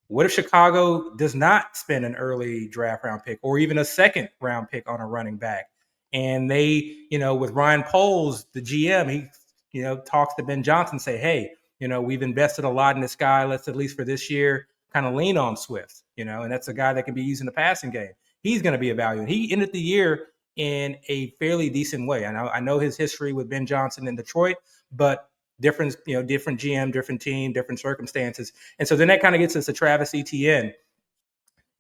what if Chicago does not spend an early draft round pick or even a second round pick on a running back? And they, with Ryan Poles, the GM, he, talks to Ben Johnson, say, hey, we've invested a lot in this guy. Let's, at least for this year, kind of lean on Swift, and that's a guy that can be used in the passing game. He's going to be a value. And he ended the year in a fairly decent way. I know his history with Ben Johnson in Detroit, but different GM, different team, different circumstances. And so then that kind of gets us to Travis Etienne.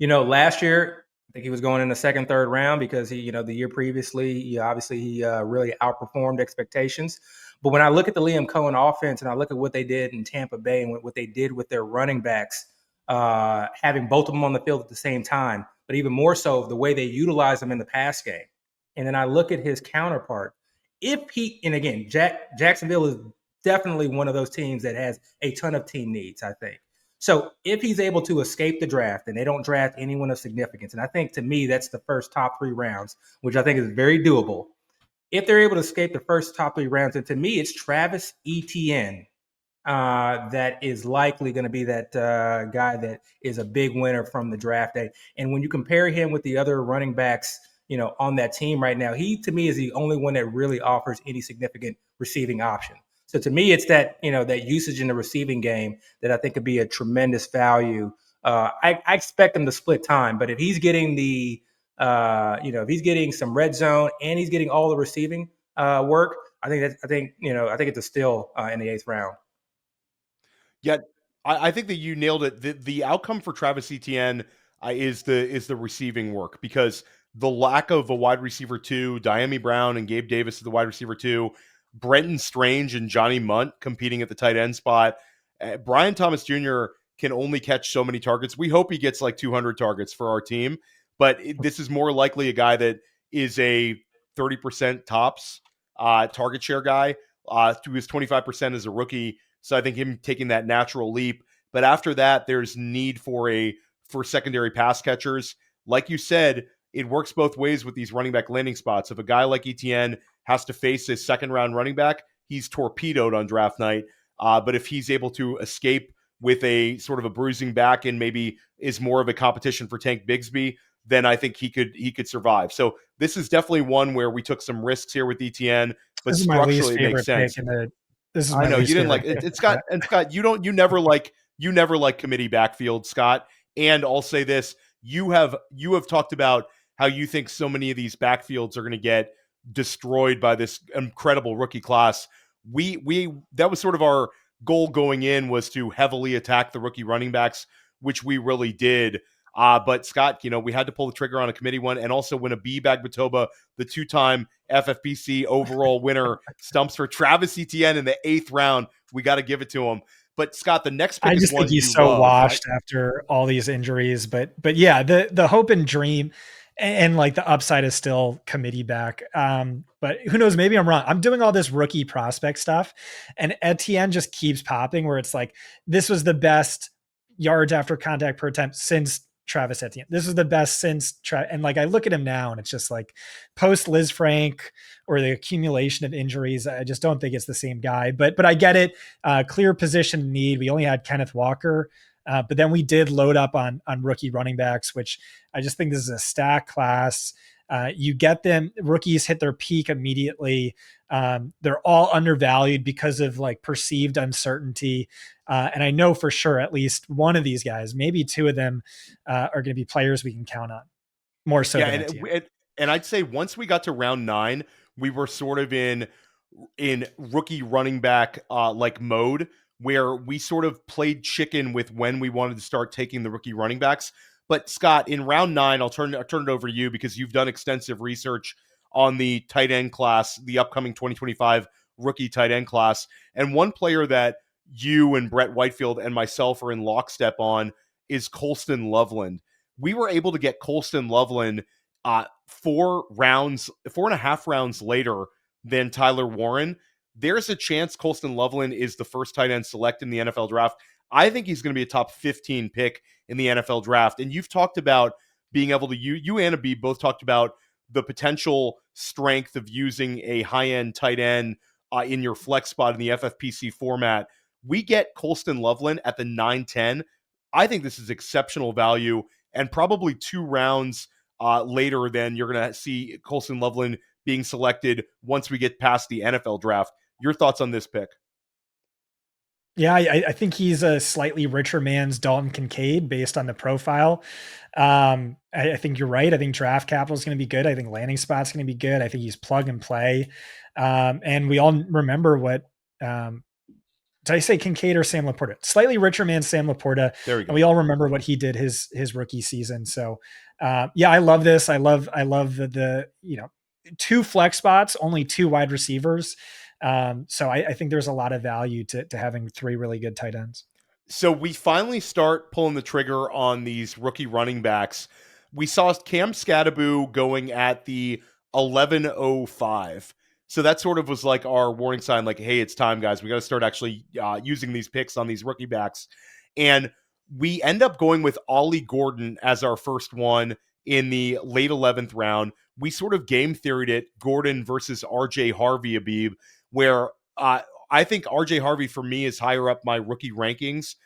Last year, I think he was going in the second, third round because he, the year previously, obviously he really outperformed expectations. But when I look at the Liam Cohen offense and I look at what they did in Tampa Bay and what they did with their running backs, having both of them on the field at the same time, but even more so the way they utilize them in the pass game. And then I look at his counterpart. And again, Jacksonville is definitely one of those teams that has a ton of team needs, I think. So if he's able to escape the draft and they don't draft anyone of significance, and I think to me that's the first top 3 rounds, which I think is very doable. If they're able to escape the first top 3 rounds, and to me it's Travis Etienne that is likely going to be that guy that is a big winner from the draft day. And when you compare him with the other running backs, on that team right now, he to me is the only one that really offers any significant receiving option. So to me, it's that that usage in the receiving game that I think could be a tremendous value. I expect him to split time, but if he's getting if he's getting some red zone and he's getting all the receiving work, I think it's a steal in the 8th round. Yeah, I think that you nailed it. The outcome for Travis Etienne is the receiving work, because the lack of a wide receiver 2, Diami Brown and Gabe Davis is the wide receiver 2, Brenton Strange and Johnny Munt competing at the tight end spot. Brian Thomas Jr. can only catch so many targets. We hope he gets like 200 targets for our team, but this is more likely a guy that is a 30% tops target share guy, to his 25% as a rookie. So I think him taking that natural leap. But after that, there's need for secondary pass catchers. Like you said, it works both ways with these running back landing spots. If a guy like Etienne has to face his second round running back, he's torpedoed on draft night. But if he's able to escape with a sort of a bruising back and maybe is more of a competition for Tank Bigsby, then I think he could survive. So this is definitely one where we took some risks here with Etienne, but structurally it makes sense. This is I know you didn't like it. It's Scott, and Scott, you never like committee backfield, Scott. And I'll say this: you have talked about how you think so many of these backfields are going to get destroyed by this incredible rookie class. We that was sort of our goal going in, was to heavily attack the rookie running backs, which we really did. But Scott, we had to pull the trigger on a committee one, and also when Abib Agbetoba, the 2-time FFPC overall winner, stumps for Travis Etienne in the 8th round, we got to give it to him. But Scott, the next pick I just is one think he's you so love, washed right? after all these injuries. But yeah, the hope and dream and like the upside is still committee back. But who knows? Maybe I'm wrong. I'm doing all this rookie prospect stuff, and Etienne just keeps popping where it's like, this was the best yards after contact per attempt since Travis Etienne. This is the best since and like I look at him now and it's just like post Liz Frank or the accumulation of injuries. I just don't think it's the same guy, but I get it. Clear position need. We only had Kenneth Walker, but then we did load up on rookie running backs, which I just think this is a stack class. You get them, rookies hit their peak immediately. They're all undervalued because of like perceived uncertainty. And I know for sure at least one of these guys, maybe 2 of them, are going to be players we can count on more so than Etienne. And I'd say once we got to round 9, we were sort of in rookie running back like mode, where we sort of played chicken with when we wanted to start taking the rookie running backs. But Scott, in round 9, I'll turn it over to you because you've done extensive research on the tight end class, the upcoming 2025 rookie tight end class. And one player that you and Brett Whitefield and myself are in lockstep on is Colston Loveland. We were able to get Colston Loveland 4.5 rounds later than Tyler Warren. There's a chance Colston Loveland is the first tight end select in the NFL draft. I think he's going to be a top 15 pick in the NFL draft. And you've talked about being able to you and Abib both talked about the potential strength of using a high-end tight end in your flex spot in the FFPC format. We get Colston Loveland at the 9-10. I think this is exceptional value, and probably 2 rounds later than you're going to see Colston Loveland being selected once we get past the NFL draft. Your thoughts on this pick? Yeah, I think he's a slightly richer man's Dalton Kincaid based on the profile. I think you're right. I think draft capital is going to be good. I think landing spot's going to be good. I think he's plug and play. And we all remember what, did I say Kincaid or Sam Laporta? Slightly richer man, Sam Laporta. There we go. And we all remember what he did his rookie season. So, yeah, I love this. I love the 2 flex spots, only 2 wide receivers. So I think there's a lot of value to having 3 really good tight ends. So we finally start pulling the trigger on these rookie running backs. We saw Cam Scattaboo going at the 11:05. So that sort of was like our warning sign, like, hey, it's time, guys. We got to start actually using these picks on these rookie backs. And we end up going with Ollie Gordon as our first one in the late 11th round. We sort of game theoried it, Gordon versus RJ Harvey, Abib, where I think RJ Harvey for me is higher up my rookie rankings.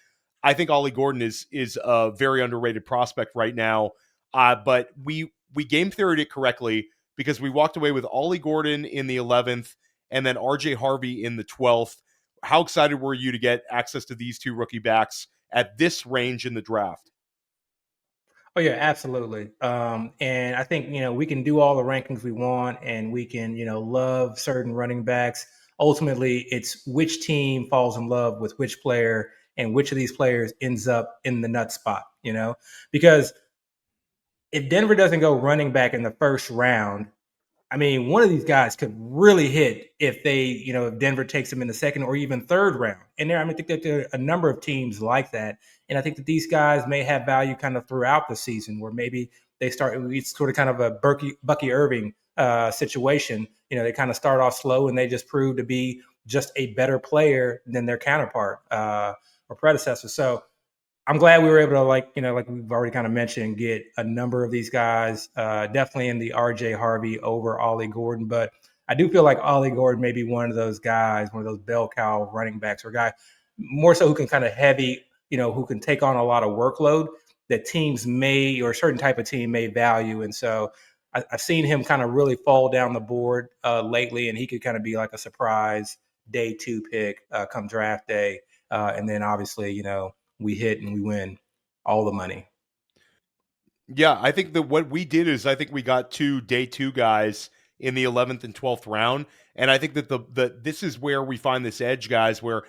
I think Ollie Gordon is a very underrated prospect right now. But we game theoried it correctly because we walked away with Ollie Gordon in the 11th and then RJ Harvey in the 12th. How excited were you to get access to these 2 rookie backs at this range in the draft? Oh yeah, absolutely. And I think, we can do all the rankings we want and we can, love certain running backs. Ultimately, it's which team falls in love with which player and which of these players ends up in the nut spot, because if Denver doesn't go running back in the first round, I mean, one of these guys could really hit if if Denver takes him in the second or even third round. And I think that there are a number of teams like that. And I think that these guys may have value kind of throughout the season where maybe it's sort of kind of a Bucky Irving situation. They kind of start off slow and they just prove to be just a better player than their counterpart or predecessor. So I'm glad we were able to, like we've already kind of mentioned, get a number of these guys, definitely in the RJ Harvey over Ollie Gordon. But I do feel like Ollie Gordon may be one of those guys, one of those bell cow running backs or guy more so who can kind of who can take on a lot of workload that teams may, or a certain type of team may value. And so I've seen him kind of really fall down the board lately, and he could kind of be like a surprise day 2 pick come draft day. And then obviously, we hit and we win all the money. Yeah, I think that what we did is I think we got 2 day 2 guys in the 11th and 12th round. And I think that this is where we find this edge, guys, where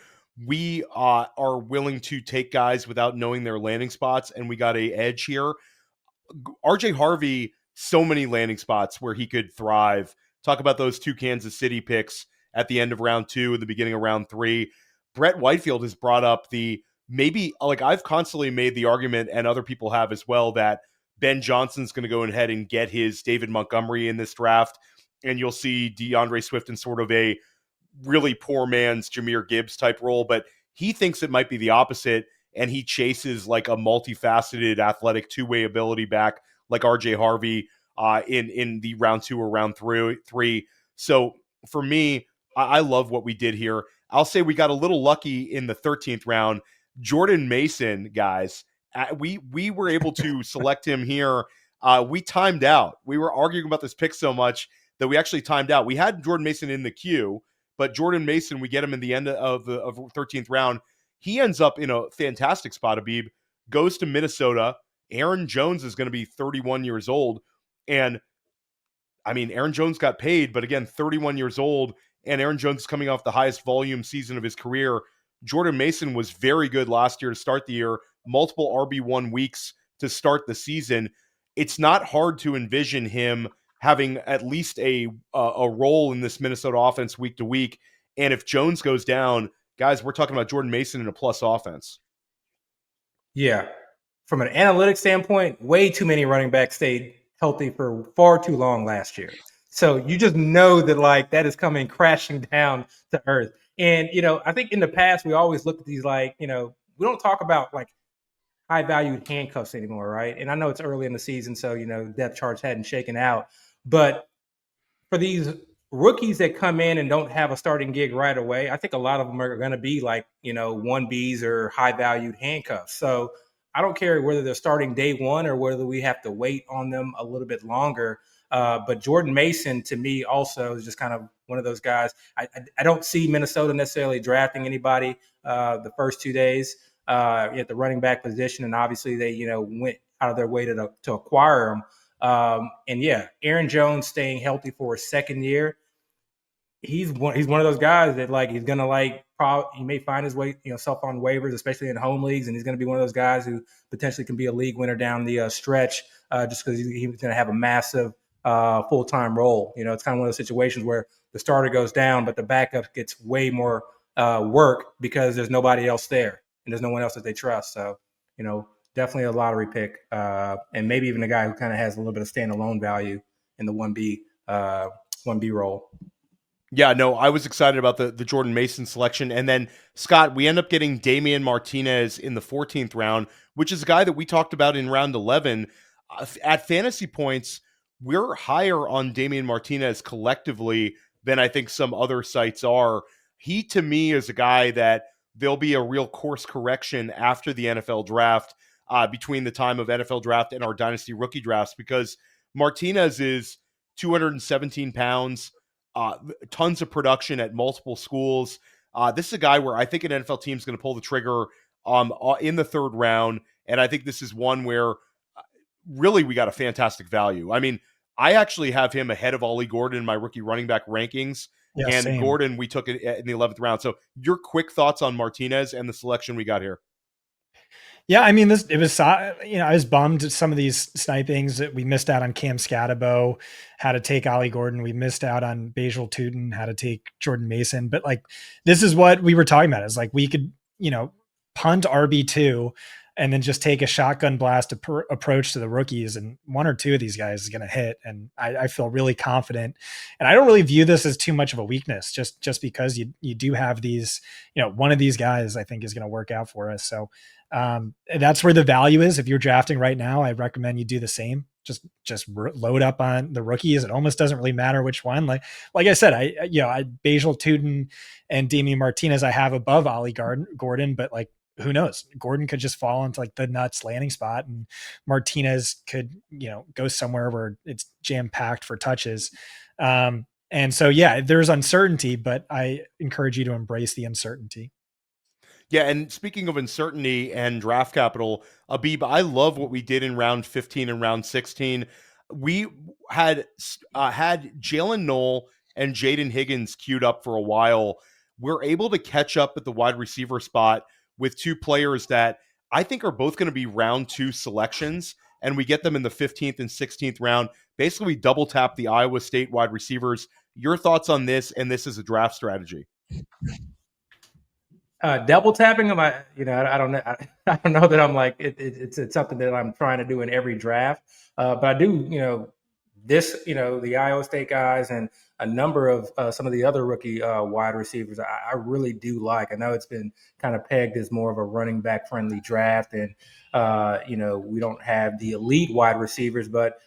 we are willing to take guys without knowing their landing spots. And we got a edge here. RJ Harvey, so many landing spots where he could thrive. Talk about those 2 Kansas City picks at the end of round 2 and the beginning of round 3. Brett Whitefield has brought up maybe, like, I've constantly made the argument, and other people have as well, that Ben Johnson's going to go ahead and get his David Montgomery in this draft, and you'll see DeAndre Swift in sort of a really poor man's Jahmyr Gibbs type role, but he thinks it might be the opposite, and he chases like a multifaceted athletic 2-way ability back like RJ Harvey in the round 2 or round 3. So for me, I love what we did here. I'll say we got a little lucky in the 13th round. Jordan Mason, guys, we were able to select him here. We timed out. We were arguing about this pick so much that we actually timed out. We had Jordan Mason in the queue, but Jordan Mason, we get him in the end of the 13th round. He ends up in a fantastic spot, Abib, goes to Minnesota. Aaron Jones is going to be 31 years old. And I mean, Aaron Jones got paid, but again, 31 years old, and Aaron Jones is coming off the highest volume season of his career. Jordan Mason was very good last year to start the year, multiple RB1 weeks to start the season. It's not hard to envision him having at least a role in this Minnesota offense week to week. And if Jones goes down, guys, we're talking about Jordan Mason in a plus offense. Yeah. From an analytics standpoint, way too many running backs stayed healthy for far too long last year. So you just know that, like, that is coming crashing down to earth. And, I think in the past, we always look at these, like, we don't talk about, like, high valued handcuffs anymore, right? And I know it's early in the season, so depth charts hadn't shaken out, but for these rookies that come in and don't have a starting gig right away, I think a lot of them are going to be like, 1Bs or high valued handcuffs. So I don't care whether they're starting day one or whether we have to wait on them a little bit longer. But Jordan Mason, to me, also is just kind of one of those guys. I don't see Minnesota necessarily drafting anybody the first 2 days at the running back position. And obviously they, went out of their way to acquire him. And yeah, Aaron Jones staying healthy for a second year. He's one of those guys that like he's gonna he may find his way self on waivers, especially in home leagues, and he's gonna be one of those guys who potentially can be a league winner down the stretch just because he's gonna have a massive full time role. It's kind of one of those situations where the starter goes down, but the backup gets way more work because there's nobody else there and there's no one else that they trust. So definitely a lottery pick, and maybe even a guy who kind of has a little bit of standalone value in the 1B role. Yeah, no, I was excited about the Jordan Mason selection. And then, Scott, we end up getting Damian Martinez in the 14th round, which is a guy that we talked about in round 11. At fantasy points, we're higher on Damian Martinez collectively than I think some other sites are. He, to me, is a guy that there'll be a real course correction after the NFL draft between the time of NFL draft and our Dynasty rookie drafts, because Martinez is 217 pounds, tons of production at multiple schools. This is a guy where I think an NFL team is going to pull the trigger in the third round. And I think this is one where really we got a fantastic value. I mean, I actually have him ahead of Ollie Gordon in my rookie running back rankings. Yeah, and same. Gordon, we took it in the 11th round. So your quick thoughts on Martinez and the selection we got here? Yeah, I mean, I was bummed at some of these snipings that we missed out on. Cam Scatabo had to take Ollie Gordon. We missed out on Bajal Tootin, had to take Jordan Mason. But like, this is what we were talking about, is like, we could, punt RB2 and then just take a shotgun blast approach to the rookies. And one or two of these guys is going to hit. And I feel really confident. And I don't really view this as too much of a weakness, just because you do have these, one of these guys I think is going to work out for us. So that's where the value is. If you're drafting right now, I recommend you do the same. Just load up on the rookies. It almost doesn't really matter which one. Like I said, I Bajal Tootin and Damian Martinez I have above Ollie Gordon, but like, who knows? Gordon could just fall into like the nuts landing spot, and Martinez could, go somewhere where it's jam packed for touches. And so, yeah, there's uncertainty, but I encourage you to embrace the uncertainty. Yeah, and speaking of uncertainty and draft capital, Abib, I love what we did in round 15 and round 16. We had Jalen Knoll and Jaden Higgins queued up for a while. We're able to catch up at the wide receiver spot with two players that I think are both going to be round 2 selections, and we get them in the 15th and 16th round. Basically, we double tap the Iowa State wide receivers. Your thoughts on this, and this is a draft strategy? Double tapping them, I don't know. I don't know that I'm like it's something that I'm trying to do in every draft. But I do, the Iowa State guys and a number of some of the other rookie wide receivers, I really do like. I know it's been kind of pegged as more of a running back friendly draft, and we don't have the elite wide receivers, but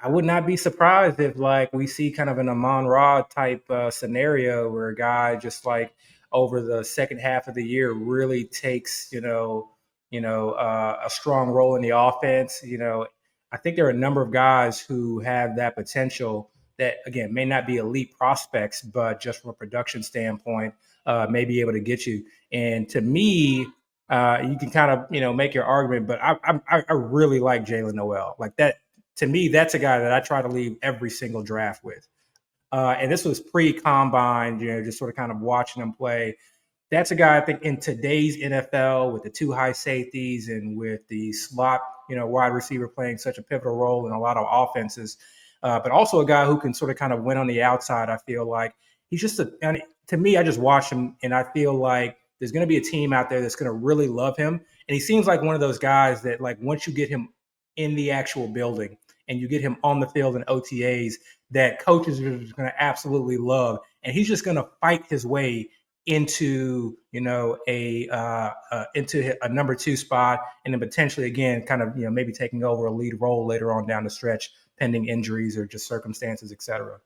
I would not be surprised if like we see kind of an Amon-Ra type scenario where a guy just like over the second half of the year really takes a strong role in the offense. I think there are a number of guys who have that potential that, again, may not be elite prospects, but just from a production standpoint, may be able to get you. And to me, you can kind of make your argument, but I really like Jalen Noel. Like that, to me, that's a guy that I try to leave every single draft with. And this was pre-combine, just sort of kind of watching him play. That's a guy I think in today's NFL with the two high safeties and with the slot, wide receiver playing such a pivotal role in a lot of offenses, but also a guy who can sort of kind of win on the outside. I feel like he's just to me, I just watch him and I feel like there's going to be a team out there that's going to really love him. And he seems like one of those guys that like once you get him in the actual building and you get him on the field in OTAs, that coaches are going to absolutely love. And he's just going to fight his way into into a number 2 spot, and then potentially again kind of maybe taking over a lead role later on down the stretch, pending injuries or just circumstances, etc.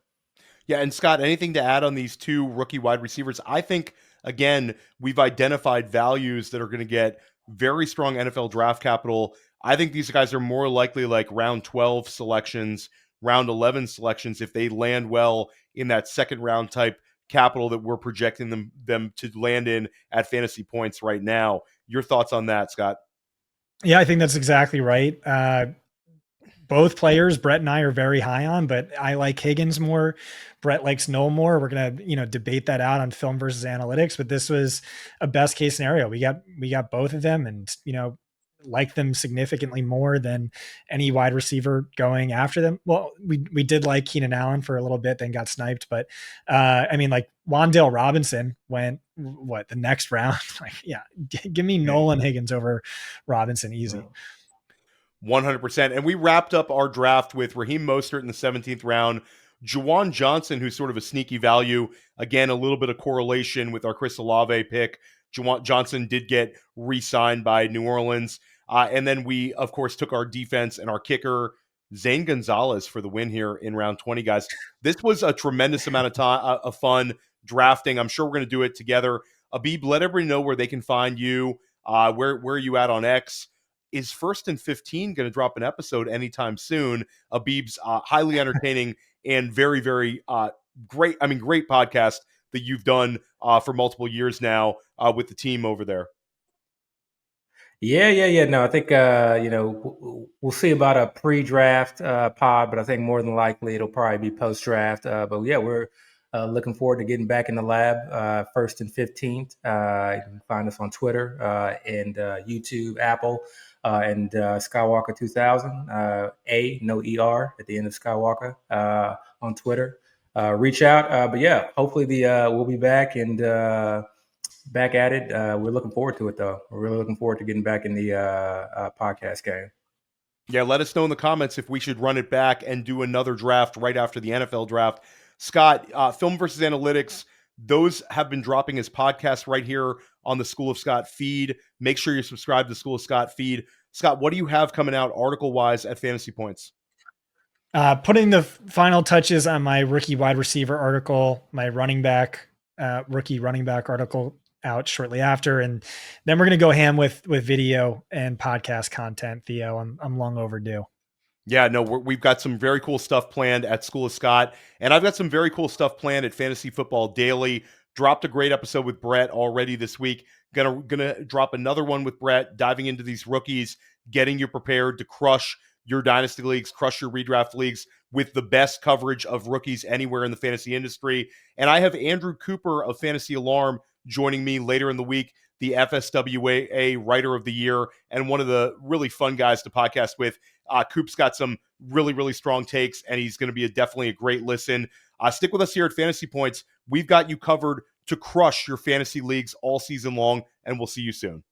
Yeah, and Scott, anything to add on these two rookie wide receivers? I think, again, we've identified values that are going to get very strong NFL draft capital. I think these guys are more likely like round 12 selections, round 11 selections if they land well in that second round type capital that we're projecting them to land in at fantasy points right now. Your thoughts on that, Scott? Yeah, I think that's exactly right. Both players, Brett and I are very high on, but I like Higgins more. Brett likes Noel more. We're gonna, debate that out on film versus analytics. But this was a best case scenario. We got both of them, and like them significantly more than any wide receiver going after them. Well, we did like Keenan Allen for a little bit, then got sniped. But I mean, like Wan'Dale Robinson went the next round. Like, yeah, give me Nolan Higgins over Robinson easy. 100%. And we wrapped up our draft with Raheem Mostert in the 17th round, Juwan Johnson, who's sort of a sneaky value. Again, a little bit of correlation with our Chris Olave pick. Juwan Johnson did get re-signed by New Orleans. And then we, of course, took our defense and our kicker, Zane Gonzalez, for the win here in round 20, guys. This was a tremendous amount of time of fun drafting. I'm sure we're going to do it together. Abib, let everybody know where they can find you. Where are you at on X? Is First and 15 going to drop an episode anytime soon? Abib's highly entertaining and very, very great podcast that you've done for multiple years now with the team over there. Yeah. No, I think we'll see about a pre-draft pod, but I think more than likely it'll probably be post-draft. But yeah, we're looking forward to getting back in the lab. First and 15th. You can find us on Twitter and YouTube, Apple. And Skywalker 2000, no ER at the end of Skywalker on Twitter. Reach out. But yeah, hopefully we'll be back and back at it. We're looking forward to it, though. We're really looking forward to getting back in the podcast game. Yeah, let us know in the comments if we should run it back and do another draft right after the NFL draft. Scott, Film versus Analytics, those have been dropping as podcasts right here on the School of Scott feed. Make sure you subscribe to the School of Scott feed. Scott, what do you have coming out article-wise at Fantasy Points? Putting the final touches on my rookie wide receiver article, my rookie running back article out shortly after, and then we're going to go ham with video and podcast content. Theo, I'm long overdue. Yeah, no, we've got some very cool stuff planned at School of Scott, and I've got some very cool stuff planned at Fantasy Football Daily. Dropped a great episode with Brett already this week. Gonna drop another one with Brett, diving into these rookies, getting you prepared to crush your dynasty leagues, crush your redraft leagues with the best coverage of rookies anywhere in the fantasy industry. And I have Andrew Cooper of Fantasy Alarm joining me later in the week, the FSWA Writer of the Year, and one of the really fun guys to podcast with. Coop's got some really, really strong takes, and he's going to be definitely a great listen. Stick with us here at Fantasy Points. We've got you covered to crush your fantasy leagues all season long, and we'll see you soon.